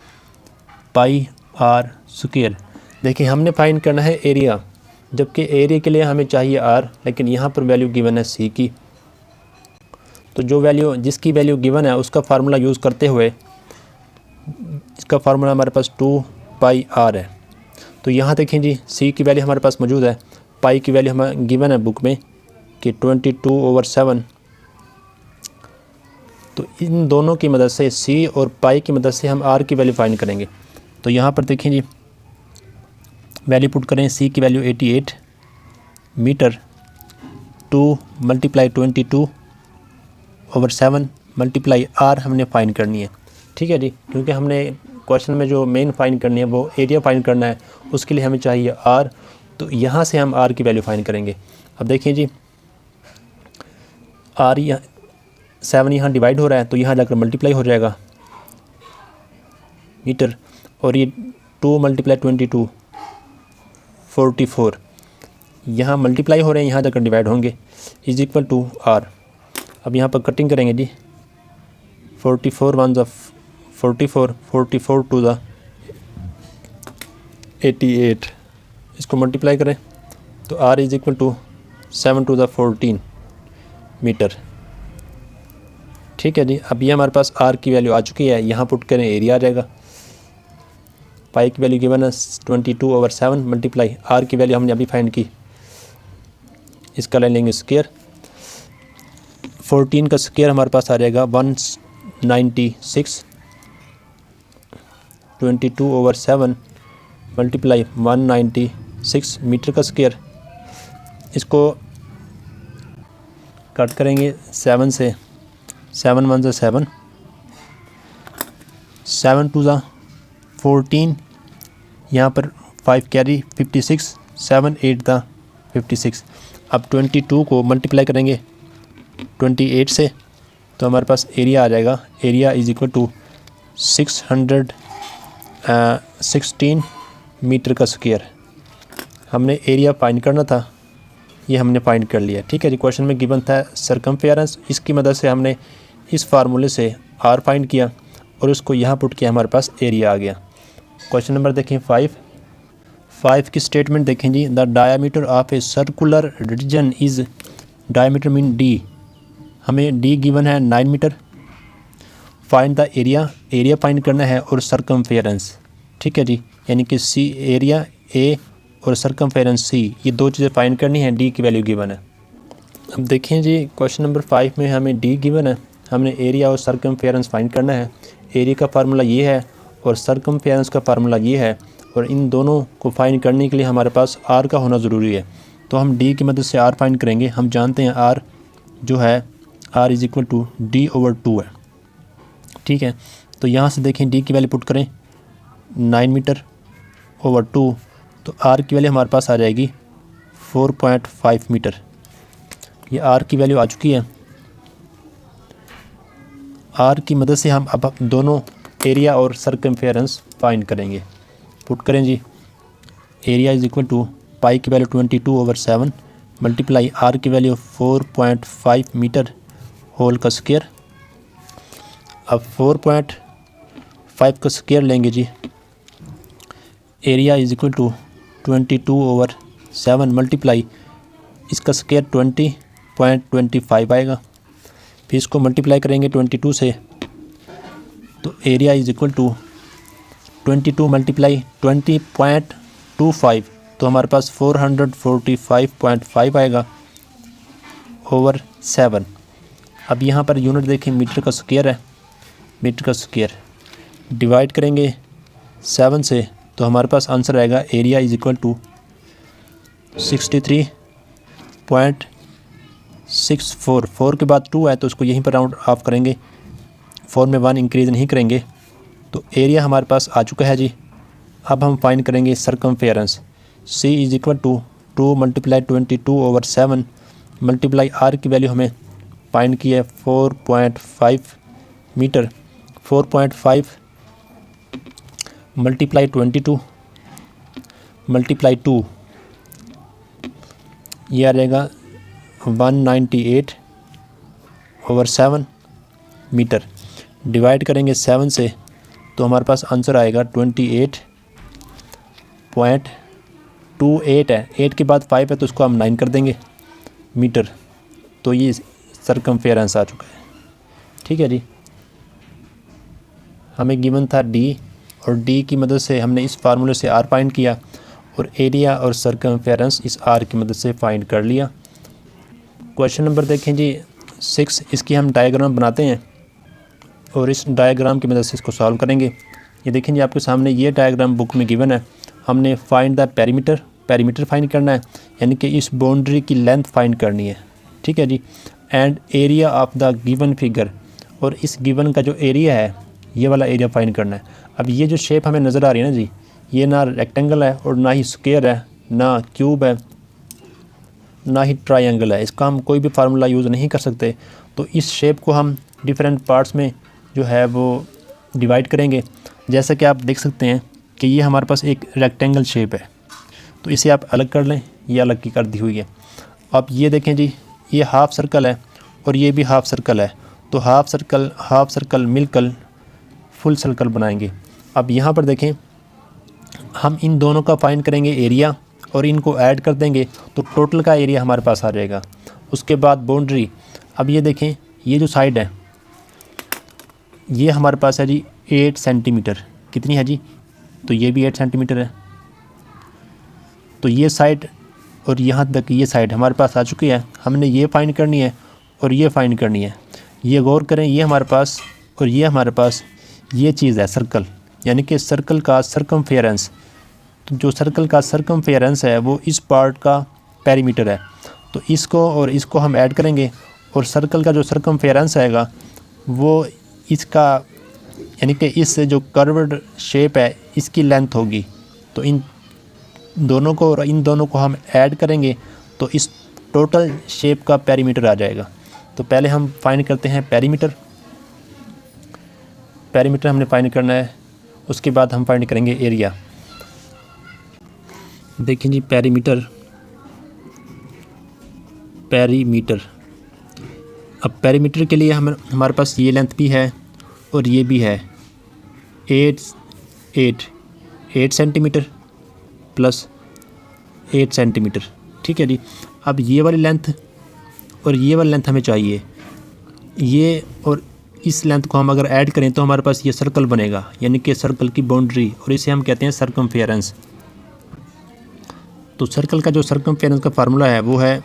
पाई आर स्क्वायर। देखिए हमने फाइंड करना है एरिया, जबकि एरिया के लिए हमें चाहिए आर, लेकिन यहाँ पर वैल्यू गिवन है सी की। तो जो वैल्यू जिसकी वैल्यू गिवन है उसका फार्मूला यूज़ करते हुए, इसका फार्मूला हमारे पास 2 पाई आर है। तो यहाँ देखें जी, सी की वैल्यू हमारे पास मौजूद है, पाई की वैल्यू हमें गिवन है बुक में कि 22/7। तो इन दोनों की मदद से, सी और पाई की मदद से हम आर की वैल्यू फाइंड करेंगे। तो यहाँ पर देखें जी, वैल्यू पुट करें, सी की वैल्यू 88 मीटर, 2 × 22/7 मल्टीप्लाई आर हमने फाइंड करनी है, ठीक है जी। क्योंकि हमने क्वेश्चन में जो मेन फाइंड करनी है वो एरिया फाइंड करना है, उसके लिए हमें चाहिए आर। तो यहाँ से हम आर की वैल्यू फाइंड करेंगे। अब देखिए जी, आर 7 यहाँ डिवाइड हो रहा है तो यहाँ जाकर मल्टीप्लाई हो जाएगा मीटर, और ये 2 × 22 44 यहाँ मल्टीप्लाई हो रहे हैं, यहाँ जाकर डिवाइड होंगे, इज इक्वल टू आर। अब यहाँ पर कटिंग करेंगे जी, 44 1 ज़ा 44, 44 2 ज़ा 88, इसको मल्टीप्लाई करें तो आर इज इक्वल टू 7 2 ज़ा 14 मीटर, ठीक है जी। अब ये हमारे पास आर की वैल्यू आ चुकी है, यहाँ पुट करें एरिया आ जाएगा। पाई की वैल्यू गिवन है 22/7 मल्टीप्लाई आर की वैल्यू हमने अभी फाइंड की, इसका ले लेंगे स्क्वायर। 14 का स्क्वायर हमारे पास आ जाएगा 196, 22/7 मल्टीप्लाई 196 मीटर का स्क्वायर। इसको कट करेंगे 7 से, 7 1 ज़ा 7, 7 2 ज़ा 14, यहाँ पर 5 कैरी 56, 7 8 ज़ा 56। अब 22 को मल्टीप्लाई करेंगे 28 से तो हमारे पास एरिया आ जाएगा, area is equal to 616 metre का स्क्वायर। हमने एरिया फाइंड करना था, ये हमने फाइंड कर लिया, ठीक है जी। क्वेश्चन में गिवन था सर्कमफेरेंस, इसकी मदद से हमने इस फार्मूले से आर फाइंड किया और उसको यहाँ पुट किया, हमारे पास एरिया आ गया। क्वेश्चन नंबर देखें 5 की स्टेटमेंट देखें जी। The diameter of a circular region is, diameter mean D, हमें डी गिवन है 9 metre. Find the area, area find करना है, और सर्कमफेरेंस, ठीक है जी। यानी कि सी एरिया ए और सर्कमफेरेंस सी, ये दो चीज़ें फाइंड करनी है, डी की वैल्यू गिवन है। अब देखें जी, क्वेश्चन नंबर 5 में हमें डी गिवन है, हमने एरिया और सर्कमफेरेंस फाइंड करना है। एरिया का फार्मूला ये है और सर्कमफेरेंस का फार्मूला ये है, और इन दोनों को फाइंड करने के लिए हमारे पास आर का होना ज़रूरी है। तो हम डी की मदद से आर फाइंड करेंगे। हम जानते हैं आर जो है, are is equal to D/2 है, ठीक है। तो यहाँ से देखें डी की वैल्यू पुट करें 9 मीटर ओवर 2, तो आर की वैल्यू हमारे पास आ जाएगी 4.5 मीटर। ये आर की वैल्यू आ चुकी है। आर की मदद से हम अब दोनों एरिया और सर्कमफेरेंस फाइंड करेंगे। पुट करें जी, area is equal to pi की वैल्यू 22/7 मल्टीप्लाई आर की वैल्यू 4.5 मीटर होल का स्क्वायर। अब 4.5 का स्क्वायर लेंगे जी, area is equal to 22/7 multiply इसका स्क्वायर 20.25 आएगा। फिर इसको मल्टीप्लाई करेंगे 22 से, तो area is equal to 22 multiply 20.25, तो हमारे पास 445.5 आएगा ओवर 7। अब यहाँ पर यूनिट देखें, मीटर का स्क्वायर है, मीटर का स्क्वायर। डिवाइड करेंगे 7 से तो हमारे पास आंसर आएगा एरिया इज इक्वल टू 63.64। 4 के बाद 2 है तो उसको यहीं पर राउंड ऑफ करेंगे, 4 में 1 इंक्रीज़ नहीं करेंगे, तो एरिया हमारे पास आ चुका है जी। अब हम फाइंड करेंगे circumference. C is equal to 2 multiply 22/7 multiply R की वैल्यू हमें फाइंड की है 4.5 मीटर। 4.5 मल्टीप्लाई 22 मल्टीप्लाई 2, ये आ जाएगा 198/7 मीटर। डिवाइड करेंगे 7 से तो हमारे पास आंसर आएगा 28.28 है। 8 के बाद 5 है तो उसको हम 9 कर देंगे मीटर। तो ये सरकमफेरेंस आ चुका है। ठीक है जी, हमें गिवन था डी, और डी की मदद से हमने इस फार्मूले से आर फाइंड किया और एरिया और सरकमफेरेंस इस आर की मदद से फाइंड कर लिया। क्वेश्चन नंबर देखें जी 6। इसकी हम डायग्राम बनाते हैं और इस डायग्राम की मदद से इसको सॉल्व करेंगे। ये देखें जी, आपके सामने ये डायग्राम बुक में गिवन है। हमने फाइंड द पेरीमीटर फाइंड करना है, यानी कि इस बाउंड्री की लेंथ फाइंड करनी है। ठीक है जी, and area of the given figure, और इस गिवन का जो एरिया है ये वाला एरिया फाइंड करना है। अब ये जो शेप हमें नज़र आ रही है ना जी, ये ना रेक्टेंगल है और ना ही स्क्वायर है, ना क्यूब है, ना ही ट्रायंगल है। इसका हम कोई भी फार्मूला यूज़ नहीं कर सकते। तो इस शेप को हम डिफरेंट पार्ट्स में जो है वो डिवाइड करेंगे। जैसा कि आप देख सकते हैं कि ये हमारे पास एक रेक्टेंगल शेप है, तो इसे आप अलग कर लें, ये अलग की कर दी हुई है। अब ये देखें जी, ये हाफ़ सर्कल है और ये भी हाफ़ सर्कल है, तो हाफ़ सर्कल मिलकर फुल सर्कल बनाएंगे। अब यहाँ पर देखें, हम इन दोनों का फाइंड करेंगे एरिया और इनको ऐड कर देंगे तो टोटल का एरिया हमारे पास आ जाएगा। उसके बाद बाउंड्री, अब ये देखें, ये जो साइड है ये हमारे पास है जी 8 सेंटीमीटर। कितनी है जी? तो ये भी 8 सेंटीमीटर है। तो ये साइड और यहाँ तक ये साइड हमारे पास आ चुकी है। हमने ये फाइंड करनी है और ये फाइंड करनी है। ये गौर करें, ये हमारे पास और ये हमारे पास ये चीज़ है सर्कल, यानी कि सर्कल का सरकमफेरेंस। तो जो सर्कल का सरकमफेरेंस है वो इस पार्ट का पेरीमीटर है। तो इसको और इसको हम ऐड करेंगे और सर्कल का जो सरकमफेरेंस आएगा वो इसका, यानी कि इस जो कर्व्ड शेप है इसकी लेंथ होगी। तो इन दोनों को और इन दोनों को हम ऐड करेंगे तो इस टोटल शेप का पेरीमीटर आ जाएगा। तो पहले हम फाइंड करते हैं पेरीमीटर हमने फाइंड करना है। उसके बाद हम फाइंड करेंगे एरिया। देखिए जी, पेरीमीटर। अब पेरीमीटर के लिए हमारे पास ये लेंथ भी है और ये भी है 8 सेंटीमीटर प्लस 8 सेंटीमीटर। ठीक है जी, अब ये वाली लेंथ और ये वाली लेंथ हमें चाहिए। ये और इस लेंथ को हम अगर ऐड करें तो हमारे पास ये सर्कल बनेगा, यानी कि सर्कल की बाउंड्री, और इसे हम कहते हैं सरकमफेरेंस। तो सर्कल का जो सरकमफेरेंस का फार्मूला है वो है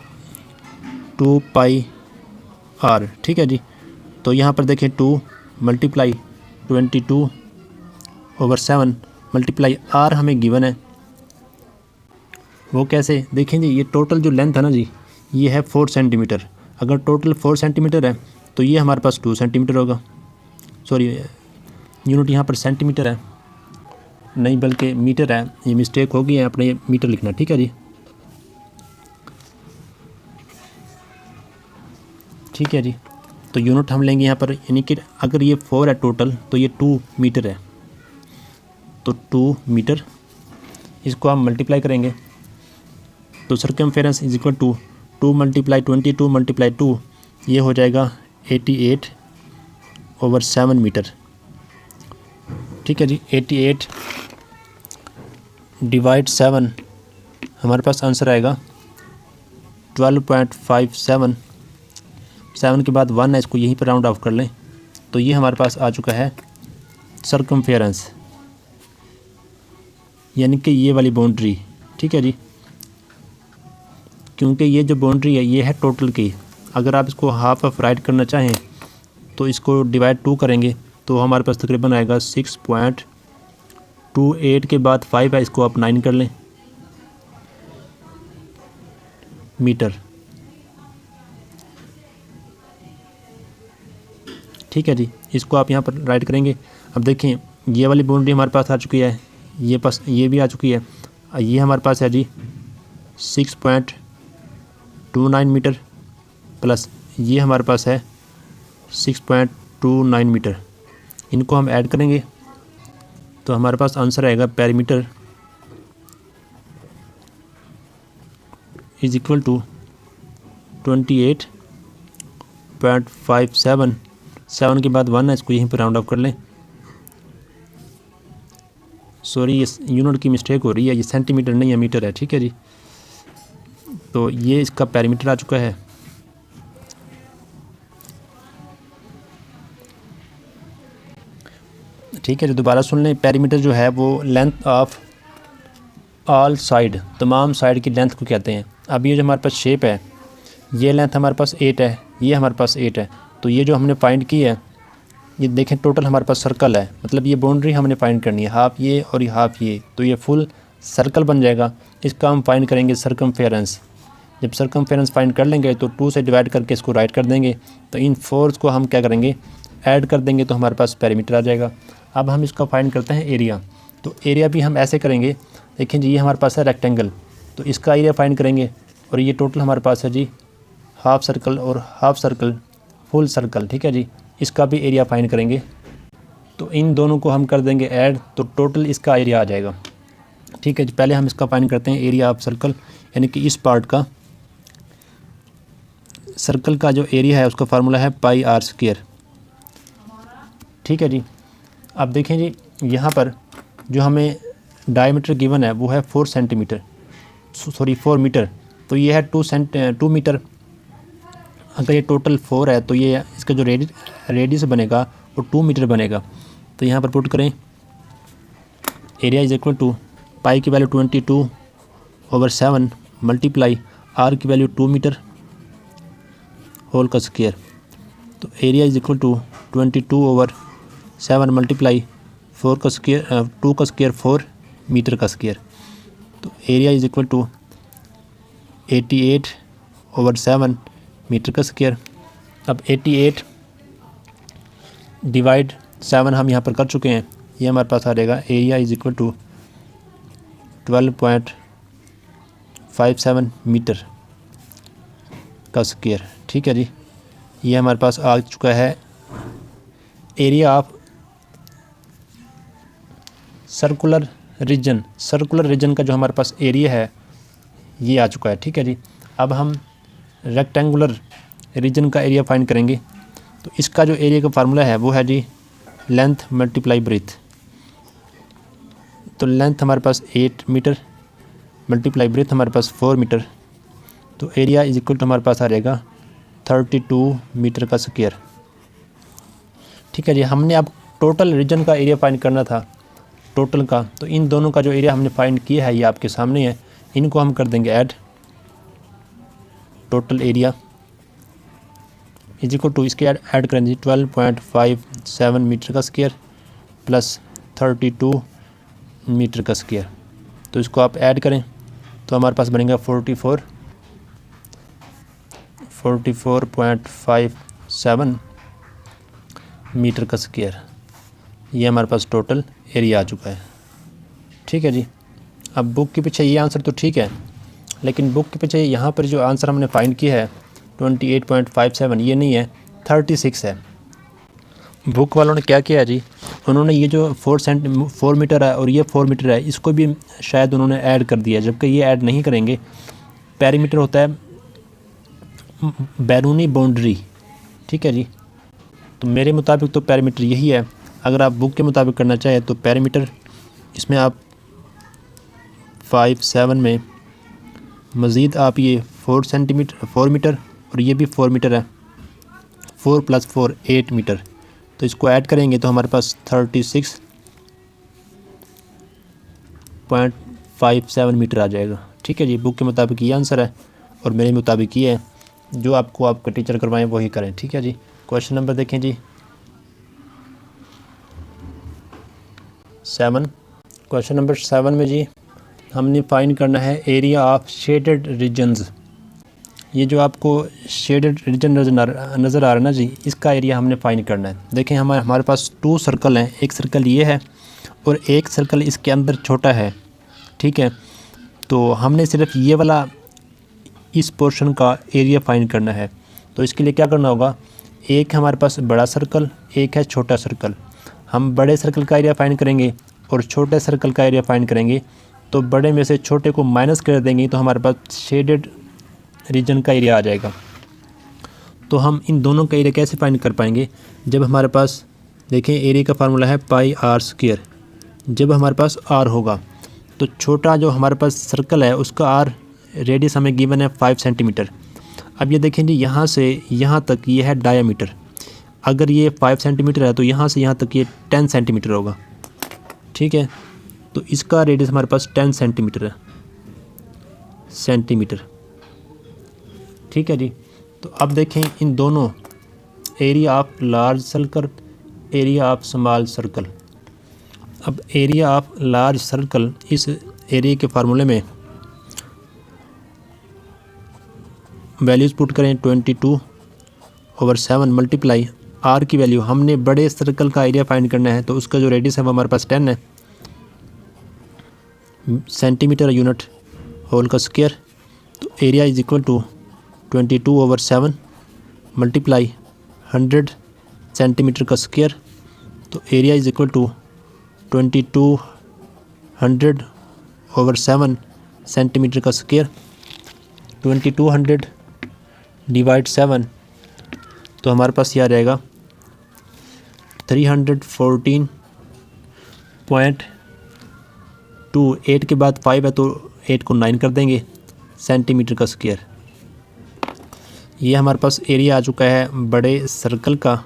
2πr। ठीक है जी, तो यहाँ पर देखें 2 मल्टीप्लाई 22/7 मल्टीप्लाई r हमें गिवन है। वो कैसे देखें जी, ये टोटल जो लेंथ है ना जी, ये है 4 सेंटीमीटर। अगर टोटल 4 सेंटीमीटर है तो ये हमारे पास 2 सेंटीमीटर होगा। सॉरी, यूनिट यहाँ पर सेंटीमीटर है नहीं बल्कि मीटर है, ये मिस्टेक हो गई है, अपने ये मीटर लिखना। ठीक है जी, ठीक है जी। तो यूनिट हम लेंगे यहाँ पर, यानी कि अगर ये 4 है टोटल तो ये 2 मीटर है, तो 2 मीटर। इसको हम मल्टीप्लाई करेंगे तो circumference is equal to 2 multiply 22 multiply 2, ये हो जाएगा 88/7 मीटर। ठीक है जी, 88 डिवाइड 7, हमारे पास आंसर आएगा 12.57। 7 के बाद 1 है, इसको यहीं पर राउंड ऑफ कर लें तो ये हमारे पास आ चुका है सरकमफेरेंस, यानी कि ये वाली बाउंड्री। ठीक है जी, क्योंकि ये जो बाउंड्री है ये है टोटल की। अगर आप इसको हाफ ऑफ राइट करना चाहें तो इसको डिवाइड 2 करेंगे तो हमारे पास तकरीबन आएगा 6.28 के बाद 5 है, इसको आप 9 कर लें मीटर। ठीक है जी, इसको आप यहाँ पर राइट करेंगे। अब देखें ये वाली बाउंड्री हमारे पास आ चुकी है, ये भी आ चुकी है। ये हमारे पास है जी 6.29 मीटर प्लस ये हमारे पास है 6.29 मीटर। इनको हम ऐड करेंगे तो हमारे पास आंसर आएगा पेरीमीटर इज इक्वल टू 28.57। 7 के बाद 1 है, इसको यहीं पर राउंड ऑफ कर लें। सॉरी, ये यूनिट की मिस्टेक हो रही है, ये सेंटीमीटर नहीं है, मीटर है। ठीक है जी, तो ये इसका पेरीमीटर आ चुका है। ठीक है जी, दोबारा सुन लें। पेरीमीटर जो है वो लेंथ ऑफ ऑल साइड, तमाम साइड की लेंथ को कहते हैं। अब ये जो हमारे पास शेप है, ये लेंथ हमारे पास 8 है, ये हमारे पास 8 है। तो ये जो हमने फाइंड की है, ये देखें टोटल हमारे पास सर्कल है, मतलब ये बाउंड्री हमने फाइंड करनी है, हाफ ये और ये हाफ ये, तो ये फुल सर्कल बन जाएगा। इसका हम फाइंड करेंगे सरकमफेरेंस। जब सरकमफेरेंस फाइंड कर लेंगे तो 2 से डिवाइड करके इसको राइट कर देंगे, तो इन 4 को हम क्या करेंगे, ऐड कर देंगे, तो हमारे पास पेरीमीटर आ जाएगा। अब हम इसका फाइंड करते हैं एरिया। तो एरिया भी हम ऐसे करेंगे, देखें जी ये हमारे पास है रेक्टेंगल, तो इसका एरिया फाइंड करेंगे, और ये टोटल हमारे पास है जी हाफ सर्कल और हाफ सर्कल फुल सर्कल। ठीक है जी, इसका भी एरिया फाइंड करेंगे, तो इन दोनों को हम कर देंगे ऐड, तो टोटल इसका एरिया आ जाएगा। ठीक है जी, पहले हम इसका फाइंड करते हैं एरिया ऑफ सर्कल, यानी कि इस पार्ट का सर्कल का जो एरिया है उसका फार्मूला है पाई आर स्क्वायर। ठीक है जी, अब देखें जी यहाँ पर जो हमें डायमीटर गिवन है वो है 4 सेंटीमीटर, सॉरी 4 मीटर, तो ये है 2 मीटर। अगर ये टोटल 4 है तो ये इसका जो रेडियस बनेगा वो 2 मीटर बनेगा। तो यहाँ पर पुट करें area is equal to pi की वैल्यू 22/7 मल्टीप्लाई आर की वैल्यू 2 मीटर होल का स्क्वायर। तो area is equal to 22/7 multiply 4 का स्क्वायर 2 का स्क्वायर 4 मीटर का स्क्वायर। तो area is equal to 88/7 metre का स्क्वायर। अब 88 डिवाइड 7 हम यहाँ पर कर चुके हैं, ये हमारे पास आ जाएगा area is equal to 12.57 metre का स्क्वायर। ठीक है जी, ये हमारे पास आ चुका है area of circular region. Circular region का जो हमारे पास एरिया है ये आ चुका है। ठीक है जी, अब हम रेक्टेंगुलर रीजन का एरिया फाइंड करेंगे। तो इसका जो एरिया का फार्मूला है वो है जी लेंथ मल्टीप्लाई ब्रेथ। तो लेंथ हमारे पास 8 मीटर मल्टीप्लाई ब्रेथ हमारे पास 4 मीटर, तो एरिया इज इक्वल टू हमारे पास आ जाएगा 32 मीटर का स्क्वायर। ठीक है जी, हमने अब टोटल रीजन का एरिया फाइंड करना था टोटल का, तो इन दोनों का जो एरिया हमने फाइंड किया है ये आपके सामने है, इनको हम कर देंगे add. Total area is equal to इसके ऐड करेंगे 12.57 मीटर का स्क्वायर प्लस 32 मीटर का स्क्वायर। तो इसको आप ऐड करें तो हमारे पास बनेगा 44.57 मीटर का स्क्वायर। ये हमारे पास टोटल एरिया आ चुका है। ठीक है जी, अब बुक के पीछे ये आंसर तो ठीक है, लेकिन बुक के पीछे यहाँ पर जो आंसर हमने फाइंड किया है 28.57 ये नहीं है, 36 है। बुक वालों ने क्या किया है जी, उन्होंने ये जो 4 मीटर है और ये 4 मीटर है इसको भी शायद उन्होंने ऐड कर दिया, जबकि ये ऐड नहीं करेंगे। पेरीमीटर होता है बैरूनी बाउंड्री। ठीक है जी, तो मेरे मुताबिक तो पेरीमीटर यही है। अगर आप बुक के मुताबिक करना चाहें तो पेरीमीटर इसमें आप 5/7 में मज़ीद आप ये 4 मीटर और ये भी 4 मीटर है, 4 + 4 8 मीटर, तो इसको ऐड करेंगे तो हमारे पास 36.57 मीटर आ जाएगा। ठीक है जी, बुक के मुताबिक ये आंसर है और मेरे मुताबिक ये है। जो आपको आपका टीचर करवाएं वही करें। ठीक है जी, क्वेश्चन नंबर देखें जी। 7। क्वेश्चन नंबर 7 में जी हमने फाइंड करना है एरिया ऑफ शेडेड रीजन्स। ये जो आपको शेडेड रीजन नज़र आ रहा है ना जी, इसका एरिया हमने फाइंड करना है। देखें हमारे पास 2 सर्कल हैं, एक सर्कल ये है और एक सर्कल इसके अंदर छोटा है, ठीक है। तो हमने सिर्फ ये वाला इस पोर्शन का एरिया फाइंड करना है। तो इसके लिए क्या करना होगा, एक हमारे पास बड़ा सर्कल, एक है छोटा सर्कल। हम बड़े सर्कल का एरिया फाइंड करेंगे और छोटे सर्कल का एरिया फाइंड करेंगे। तो बड़े में से छोटे को माइनस कर देंगे तो हमारे पास शेडेड रीजन का एरिया आ जाएगा। तो हम इन दोनों का एरिया कैसे फाइंड कर पाएंगे, जब हमारे पास देखें एरिया का फार्मूला है पाई आर स्क्वायर। जब हमारे पास आर होगा तो छोटा जो हमारे पास सर्कल है उसका आर रेडियस हमें गिवन है 5 सेंटीमीटर। अब ये देखें जी, यहाँ से यहाँ तक ये है डायामीटर। अगर ये 5 सेंटीमीटर है तो यहाँ से यहाँ तक ये 10 सेंटीमीटर होगा, ठीक है। तो इसका रेडियस हमारे पास 10 सेंटीमीटर है, ठीक है जी। तो अब देखें इन दोनों area of large circle, area of small circle. अब एरिया ऑफ लार्ज सर्कल, इस एरिया के फार्मूले में वैल्यूज़ पुट करें 22/7 मल्टीप्लाई आर की वैल्यू। हमने बड़े सर्कल का एरिया फाइंड करना है तो उसका जो रेडियस है वो हमारे पास 10 है, सेंटीमीटर यूनिट होल का स्क्वायर। तो area is equal to 22/7 multiply 100 centimetre का स्क्वायर। तो area is equal to 2200/7 centimetre का स्क्वायर। 2200 डिवाइड 7 तो हमारे पास ये आ जाएगा 314.2। 8 के बाद 5 है तो 8 को 9 कर देंगे, सेंटीमीटर का स्क्वायर। ये हमारे पास एरिया आ चुका है बड़े सर्कल का,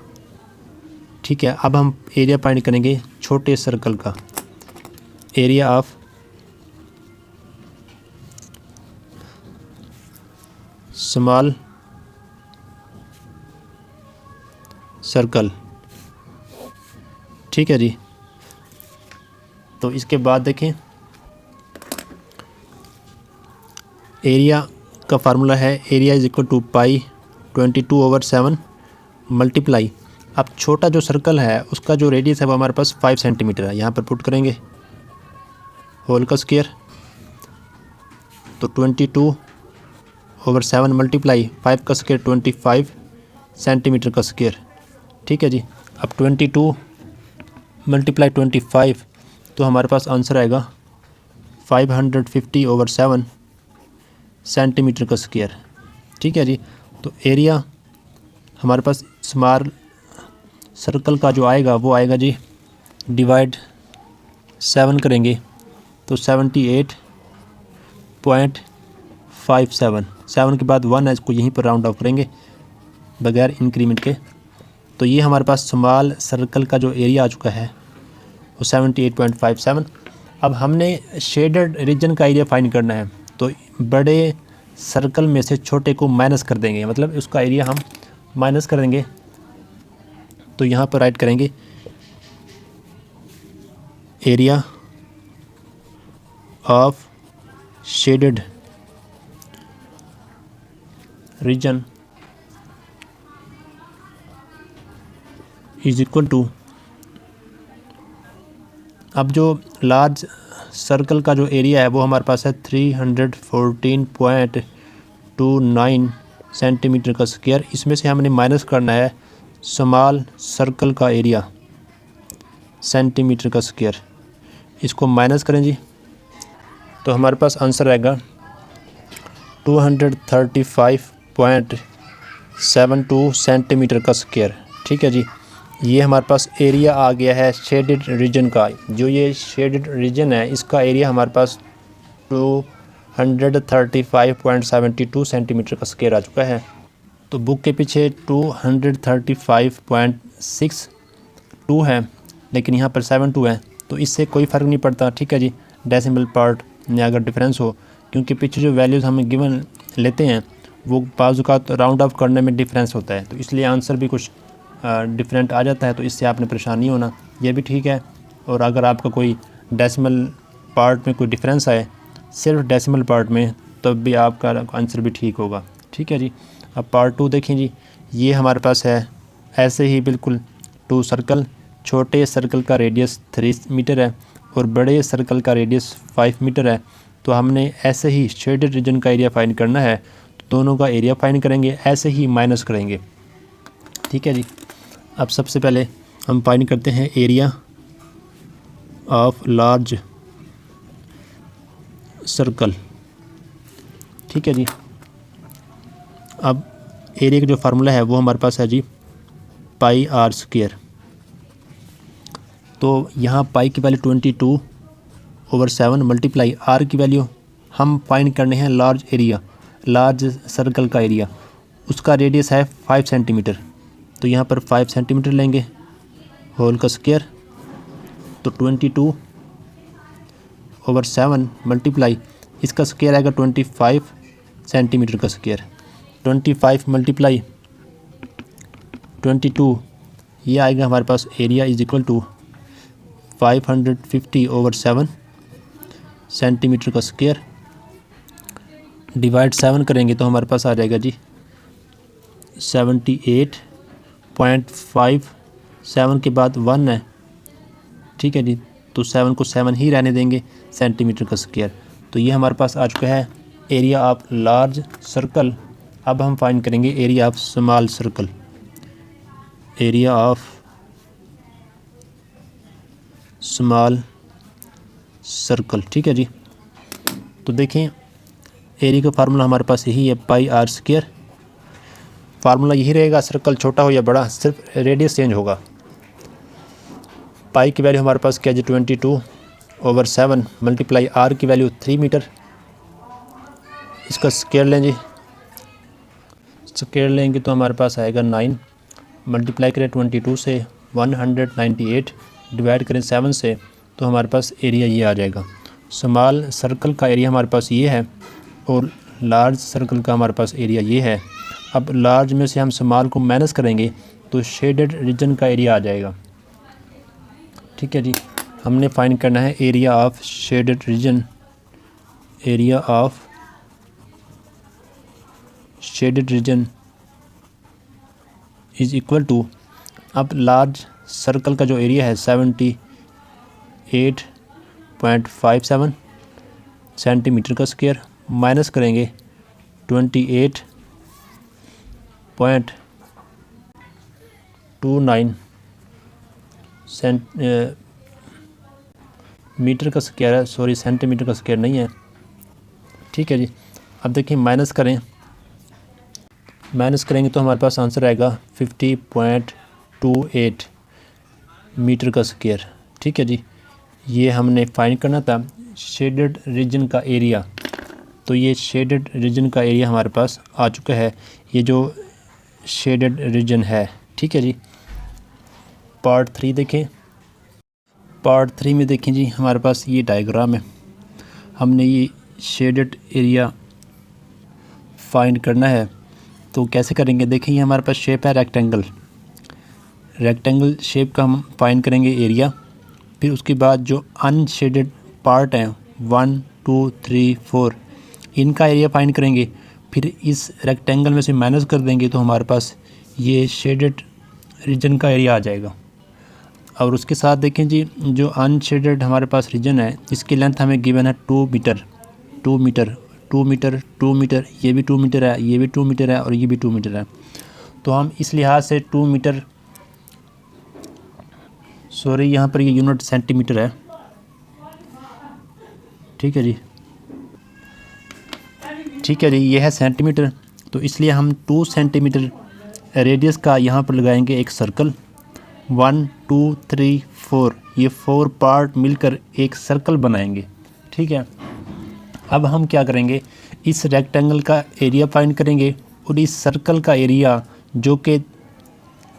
ठीक है। अब हम एरिया फाइंड करेंगे छोटे सर्कल का, एरिया ऑफ स्मॉल सर्कल, ठीक है जी। तो इसके बाद देखें एरिया का फार्मूला है area is equal to pi 22/7 multiply. अब छोटा जो सर्कल है उसका जो रेडियस है वो हमारे पास 5 सेंटीमीटर है, यहाँ पर पुट करेंगे होल का स्क्वायर। तो 22/7 मल्टीप्लाई 5 का स्क्वायर 25 सेंटीमीटर का स्क्वायर, ठीक है जी। अब 22 मल्टीप्लाई 25 तो हमारे पास आंसर आएगा 550/7 सेंटीमीटर का स्क्वायर, ठीक है जी। तो एरिया हमारे पास स्मॉल सर्कल का जो आएगा वो आएगा जी, डिवाइड 7 करेंगे तो 78.57। 7 के बाद 1 है, इसको यहीं पर राउंड ऑफ करेंगे बगैर इंक्रीमेंट के। तो ये हमारे पास स्मॉल सर्कल का जो एरिया आ चुका है वो 78.57। अब हमने शेडेड रीजन का एरिया फाइंड करना है। तो बड़े सर्कल में से छोटे को माइनस कर देंगे, मतलब उसका एरिया हम माइनस कर देंगे। तो यहाँ पर राइट करेंगे area of shaded region is equal to, अब जो लार्ज सर्कल का जो एरिया है वो हमारे पास है 314.29 सेंटीमीटर का स्क्वायर। इसमें से हमने माइनस करना है स्मॉल सर्कल का एरिया, सेंटीमीटर का स्क्वायर। इसको माइनस करें जी तो हमारे पास आंसर आएगा 235.72 सेंटीमीटर का स्क्वायर, ठीक है जी। ये हमारे पास एरिया आ गया है शेडेड रीजन का। जो ये शेडेड रीजन है इसका एरिया हमारे पास 235.72 सेंटीमीटर का स्क्वायर आ चुका है। तो बुक के पीछे 235.62 है, लेकिन यहाँ पर 72 है, तो इससे कोई फ़र्क नहीं पड़ता, ठीक है जी। डेसिमल पार्ट में अगर डिफरेंस हो, क्योंकि पीछे जो वैल्यूज़ हमें गिवन लेते हैं वो बाज़-औक़ात राउंड ऑफ करने में डिफरेंस होता है, तो इसलिए आंसर भी कुछ डिफरेंट आ जाता है। तो इससे आपने परेशान नहीं होना, ये भी ठीक है। और अगर आपका कोई डेसिमल पार्ट में कोई डिफरेंस आए, सिर्फ डेसिमल पार्ट में, तब भी आपका आंसर भी ठीक होगा। ठीक है जी। अब पार्ट 2 देखें जी। ये हमारे पास है ऐसे ही बिल्कुल 2 सर्कल। छोटे सर्कल का रेडियस 3 मीटर है और बड़े सर्कल का रेडियस 5 मीटर है। तो हमने ऐसे ही शेडेड रीजन का एरिया फाइंड करना है, तो दोनों का एरिया फाइंड करेंगे, ऐसे ही माइनस करेंगे। ठीक है जी। अब सबसे पहले हम फाइंड करते हैं एरिया ऑफ लार्ज सर्कल। ठीक है जी। अब एरिया का जो फार्मूला है वो हमारे पास है जी पाई आर स्क्वायर। तो यहाँ पाई की वैल्यू 22/7 मल्टीप्लाई आर की वैल्यू हम फाइंड करने हैं लार्ज एरिया, लार्ज सर्कल का एरिया। उसका रेडियस है 5 सेंटीमीटर। तो यहाँ पर 5 सेंटीमीटर लेंगे होल का स्क्वायर। तो 22/7 मल्टीप्लाई इसका स्क्वायर आएगा 25 सेंटीमीटर का स्क्वायर। 25 मल्टीप्लाई 22 ये आएगा हमारे पास area is equal to 550/7 centimetre का स्क्वायर। डिवाइड 7 करेंगे तो हमारे पास आ जाएगा जी 78.5। 7 के बाद 1 है। ठीक है जी। तो 7 को 7 ही रहने देंगे सेंटीमीटर का स्क्वायर। तो ये हमारे पास आ चुका है एरिया ऑफ लार्ज सर्कल। अब हम फाइंड करेंगे area of small circle. Area of small circle. ठीक है जी। तो देखें एरिया का फार्मूला हमारे पास यही है पाई आर स्क्वायर। फार्मूला यही रहेगा, सर्कल छोटा हो या बड़ा, सिर्फ रेडियस चेंज होगा। पाई की वैल्यू हमारे पास क्या जी 22/7 मल्टीप्लाई आर की वैल्यू 3 मीटर। इसका स्क्वायर लें जी। स्क्वायर लेंगे तो हमारे पास आएगा 9। मल्टीप्लाई करें 22 से 198, डिवाइड करें 7 से, तो हमारे पास एरिया ये आ जाएगा। स्मॉल सर्कल का एरिया हमारे पास ये है और लार्ज सर्कल का हमारे पास एरिया ये है। अब लार्ज में से हम स्मॉल को माइनस करेंगे तो शेडेड रीजन का एरिया आ जाएगा। ठीक है जी। हमने फाइंड करना है area of shaded region. Area of shaded region is equal to, अब लार्ज सर्कल का जो एरिया है 78.57 सेंटीमीटर का स्क्वायर, माइनस करेंगे 28.29 मीटर का स्क्वायर है, सॉरी सेंटीमीटर का स्क्वायर नहीं है। ठीक है जी। अब देखिए माइनस करेंगे तो हमारे पास आंसर आएगा 50.28 मीटर का स्क्वायर। ठीक है जी। ये हमने फाइंड करना था शेडेड रीजन का एरिया। तो ये शेडेड रीजन का एरिया हमारे पास आ चुका है, ये जो शेडेड रीजन है। ठीक है जी। पार्ट 3 देखें। पार्ट 3 में देखें जी हमारे पास ये डायग्राम है। हमने ये शेडेड एरिया फाइंड करना है, तो कैसे करेंगे देखें। ये हमारे पास शेप है रेक्टेंगल। रेक्टेंगल शेप का हम फाइंड करेंगे एरिया। फिर उसके बाद जो अनशेडेड पार्ट हैं 1 2 3 4 इनका एरिया फाइंड करेंगे। फिर इस रेक्टेंगल में से माइनस कर देंगे तो हमारे पास ये शेडेड रीजन का एरिया आ जाएगा। और उसके साथ देखें जी जो अनशेडेड हमारे पास रीजन है इसकी लेंथ हमें गिवन है 2 मीटर 2 मीटर 2 मीटर 2 मीटर, ये भी 2 मीटर है, ये भी 2 मीटर है और ये भी 2 मीटर है। तो हम इस लिहाज से 2 मीटर, सॉरी यहाँ पर ये यूनिट सेंटीमीटर है। ठीक है जी। ठीक है जी। ये है सेंटीमीटर, तो इसलिए हम 2 सेंटीमीटर रेडियस का यहाँ पर लगाएंगे एक सर्कल। 1 2 3 4 ये 4 पार्ट मिलकर एक सर्कल बनाएंगे। ठीक है। अब हम क्या करेंगे, इस रेक्टेंगल का एरिया फाइंड करेंगे और इस सर्कल का एरिया जो कि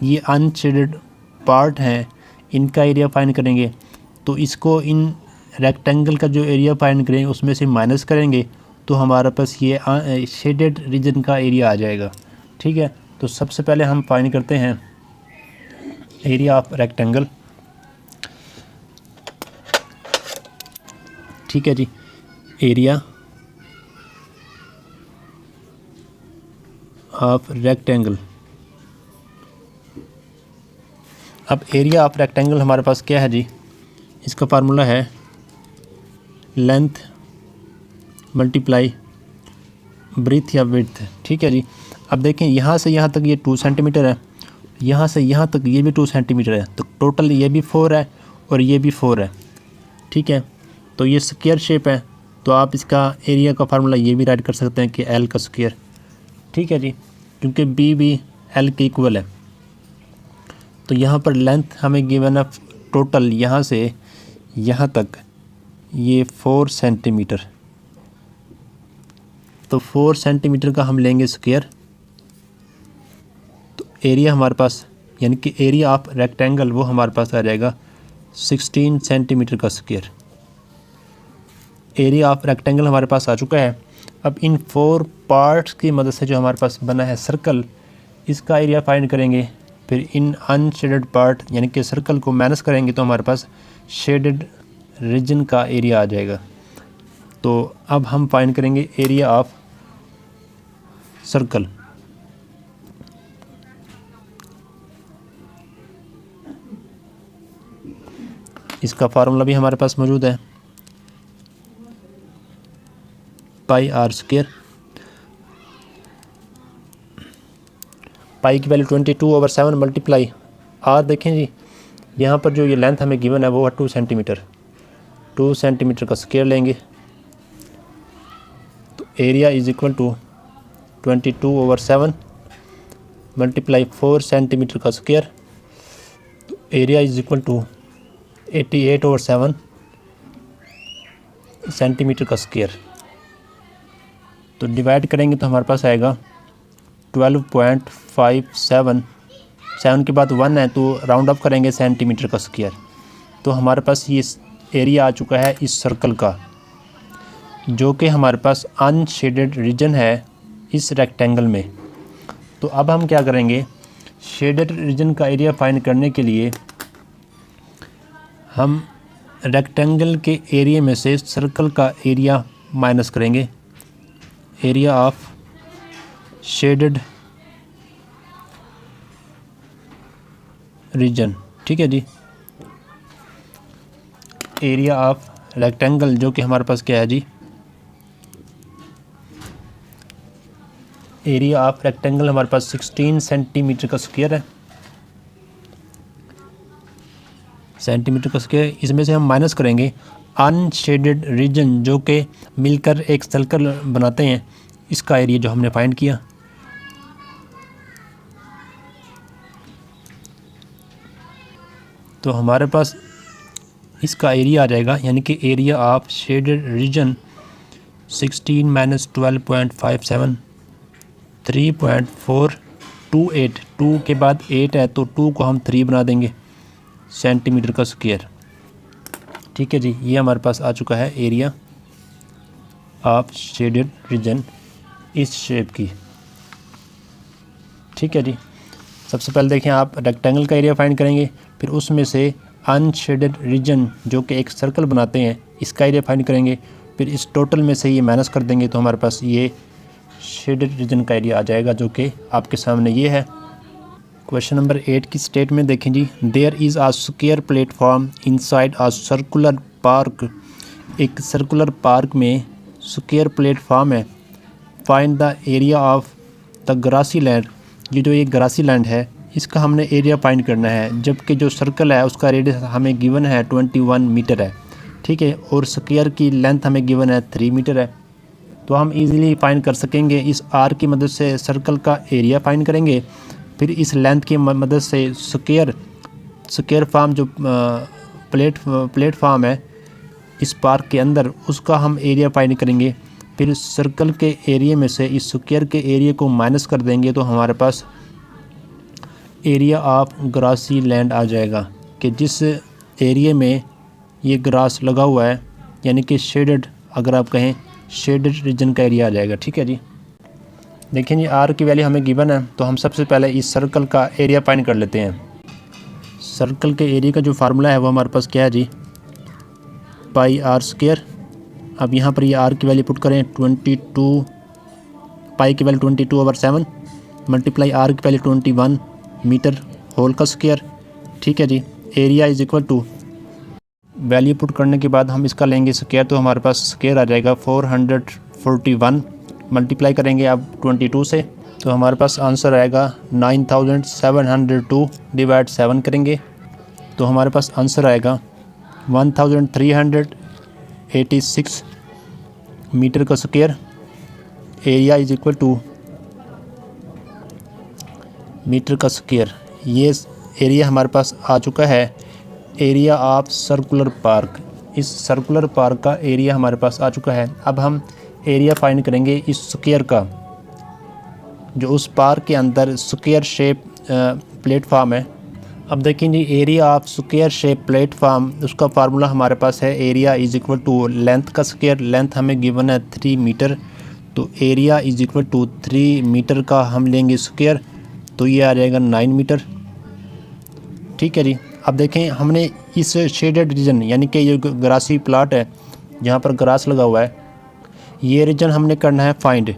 ये अनशेडेड पार्ट हैं इनका एरिया फाइंड करेंगे। तो इसको इन रेक्टेंगल का जो एरिया फाइंड करेंगे उसमें से माइनस करेंगे तो हमारे पास ये शेडेड रीजन का एरिया आ जाएगा। ठीक है। तो सबसे पहले हम फाइंड करते हैं एरिया ऑफ रेक्टेंगल। ठीक है जी। Area of rectangle. अब एरिया ऑफ रेक्टेंगल हमारे पास क्या है जी, इसका फार्मूला है लेंथ मल्टीप्लाई ब्रीथ या विड्थ, ठीक है जी। अब देखें यहाँ से यहाँ तक ये 2 सेंटीमीटर है, यहाँ से यहाँ तक ये भी 2 सेंटीमीटर है, तो टोटल ये भी 4 है और ये भी 4 है, ठीक है। तो ये स्क्वायर शेप है, तो आप इसका एरिया का फार्मूला ये भी राइट कर सकते हैं कि एल का स्क्वायर, ठीक है जी, क्योंकि बी भी एल के इक्वल है। तो यहाँ पर लेंथ हमें गिवन है टोटल यहाँ से यहाँ तक ये 4 सेंटीमीटर, तो 4 सेंटीमीटर का हम लेंगे स्क्वायर। तो एरिया हमारे पास यानी कि एरिया ऑफ रेक्टेंगल वो हमारे पास आ जाएगा 16 सेंटीमीटर का स्क्वायर। एरिया ऑफ रेक्टेंगल हमारे पास आ चुका है। अब इन 4 पार्ट्स की मदद से जो हमारे पास बना है सर्कल, इसका एरिया फाइंड करेंगे। फिर इन अनशेडेड पार्ट यानी कि सर्कल को माइनस करेंगे तो हमारे पास शेडेड रीजन का एरिया आ जाएगा। तो अब हम फाइंड करेंगे एरिया ऑफ सर्कल। इसका फार्मूला भी हमारे पास मौजूद है, पाई आर स्क्वायर। पाई की वैल्यू 22/7 मल्टीप्लाई आर। देखें जी, यहाँ पर जो ये लेंथ हमें गिवन है वो है 2 सेंटीमीटर। 2 सेंटीमीटर का स्क्वायर लेंगे तो area is equal to 22/7 multiply 4 centimetre का स्क्वायर, तो area is equal to 88/7 centimetre का स्क्वायर। तो डिवाइड करेंगे तो हमारे पास आएगा 12.57। 7 के बाद 1 है तो राउंड अप करेंगे सेंटीमीटर का स्क्वायर। तो हमारे पास ये एरिया आ चुका है इस सर्कल का, जो कि हमारे पास अनशेडेड रीजन है इस रेक्टेंगल में। तो अब हम क्या करेंगे, शेडेड रीजन का एरिया फाइंड करने के लिए हम रेक्टेंगल के एरिया में से सर्कल का एरिया माइनस करेंगे। एरिया ऑफ शेडेड रीजन, ठीक है जी। एरिया ऑफ रेक्टेंगल जो कि हमारे पास क्या है जी, एरिया ऑफ रेक्टेंगल हमारे पास 16 सेंटीमीटर का स्क्वायर है। सेंटीमीटर का स्क्वायर, इसमें से हम माइनस करेंगे अनशेडेड रीजन जो कि मिलकर एक सर्कल बनाते हैं, इसका एरिया जो हमने फाइंड किया। तो हमारे पास इसका एरिया आ जाएगा, यानी कि area of shaded reason 16 minus 12.57 3.428। 2 के बाद 8 है तो 2 को हम 3 बना देंगे सेंटीमीटर का स्क्वायर, ठीक है जी। ये हमारे पास आ चुका है एरिया ऑफ शेडेड रीजन इस शेप की, ठीक है जी। सबसे पहले देखें, आप रेक्टेंगल का एरिया फाइंड करेंगे, फिर उसमें से अनशेडेड रीजन जो कि एक सर्कल बनाते हैं इसका एरिया फाइंड करेंगे, फिर इस टोटल में से ये माइनस कर देंगे तो हमारे पास ये शेडेड रीजन का एरिया आ जाएगा, जो कि आपके सामने ये है। क्वेश्चन नंबर 8 की स्टेटमेंट देखें जी। There is a square platform inside a circular park. एक सर्कुलर पार्क में स्क्वायर प्लेटफॉर्म है। Find the area of the grassy land. ये जो एक ग्रासी लैंड है इसका हमने एरिया फाइंड करना है, जबकि जो सर्कल है उसका रेडियस हमें गिवन है 21 मीटर है, ठीक है, और स्क्वायर की लेंथ हमें गिवन है 3 मीटर है। तो हम इजीली फाइंड कर सकेंगे। इस आर की मदद से सर्कल का एरिया फाइंड करेंगे, फिर इस लेंथ की मदद से स्क्वायर फॉर्म जो प्लेटफॉर्म है इस पार्क के अंदर उसका हम एरिया फाइंड करेंगे, फिर सर्कल के एरिया में से इस स्क्वायर के एरिया को माइनस कर देंगे तो हमारे पास एरिया ऑफ ग्रासी लैंड आ जाएगा, कि जिस एरिया में ये ग्रास लगा हुआ है यानी कि शेडेड, अगर आप कहें शेडेड रीजन का एरिया आ जाएगा, ठीक है जी। देखिए जी, आर की वैल्यू हमें गिवन है, तो हम सबसे पहले इस सर्कल का एरिया फाइंड कर लेते हैं। सर्कल के एरिया का जो फार्मूला है वो हमारे पास क्या है जी, पाई आर स्क्वायर। अब यहाँ पर ये आर की वैल्यू पुट करें 22, पाई की वैल्यू 22/7 मल्टीप्लाई आर की वैल्यू 21 मीटर होल का स्क्वायर। ठीक है जी। Area is equal to, value put करने के बाद हम इसका लेंगे स्क्वायर, तो हमारे पास स्क्वायर आ जाएगा 441 मल्टीप्लाई करेंगे अब 22 से, तो हमारे पास आंसर आएगा 9702 डिवाइड 7 करेंगे तो हमारे पास आंसर आएगा 1386 मीटर का square. Area is equal to metre का स्क्वायर। ये एरिया हमारे पास आ चुका है, एरिया ऑफ सर्कुलर पार्क। इस सर्कुलर पार्क का एरिया हमारे पास आ चुका है। अब हम एरिया फाइंड करेंगे इस स्क्वायर का, जो उस पार्क के अंदर स्क्वायर शेप प्लेटफार्म है। अब देखें जी, area of square shape platform, उसका फार्मूला हमारे पास है area is equal to length का स्क्वायर। लेंथ हमें गिवन है 3 मीटर, तो area is equal to 3 metre का हम लेंगे स्क्वायर, तो ये आ जाएगा 9 मीटर। ठीक है जी। अब देखें, हमने इस शेडेड रीजन यानी कि ये ग्रासी प्लाट है जहाँ पर ग्रास लगा हुआ है, ये रीजन हमने करना है फाइंड।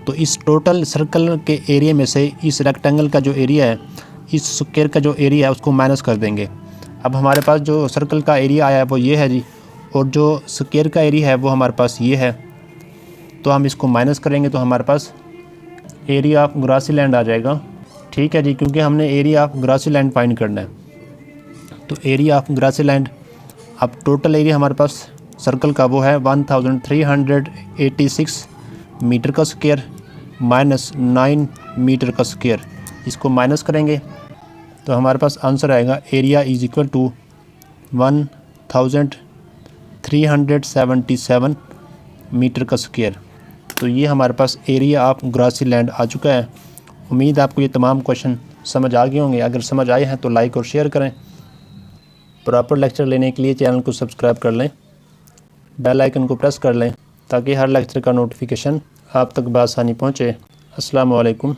तो इस टोटल सर्कल के एरिया में से इस रेक्टेंगल का जो एरिया है, इस स्क्वायर का जो एरिया है उसको माइनस कर देंगे। अब हमारे पास जो सर्कल का एरिया आया है वो ये है जी, और जो स्क्वायर का एरिया है वो हमारे पास ये है, तो हम इसको माइनस करेंगे तो हमारे पास एरिया ऑफ ग्रासी लैंड आ जाएगा। ठीक है जी, क्योंकि हमने area of grassy land find करना है। तो एरिया ऑफ ग्रासी लैंड, अब टोटल एरिया हमारे पास सर्कल का वो है 1386 मीटर का स्क्वायर माइनस 9 मीटर का स्क्वायर। इसको माइनस करेंगे तो हमारे पास आंसर आएगा area is equal to 1377 metre का स्क्वायर। तो ये हमारे पास एरिया ऑफ ग्रासी लैंड आ चुका है। उम्मीद आपको ये तमाम क्वेश्चन समझ आ गए होंगे। अगर समझ आए हैं तो लाइक और शेयर करें। प्रॉपर लेक्चर लेने के लिए चैनल को सब्सक्राइब कर लें, बेल आइकन को प्रेस कर लें ताकि हर लेक्चर का नोटिफिकेशन आप तक बआसानी पहुँचे। अस्सलाम वालेकुम।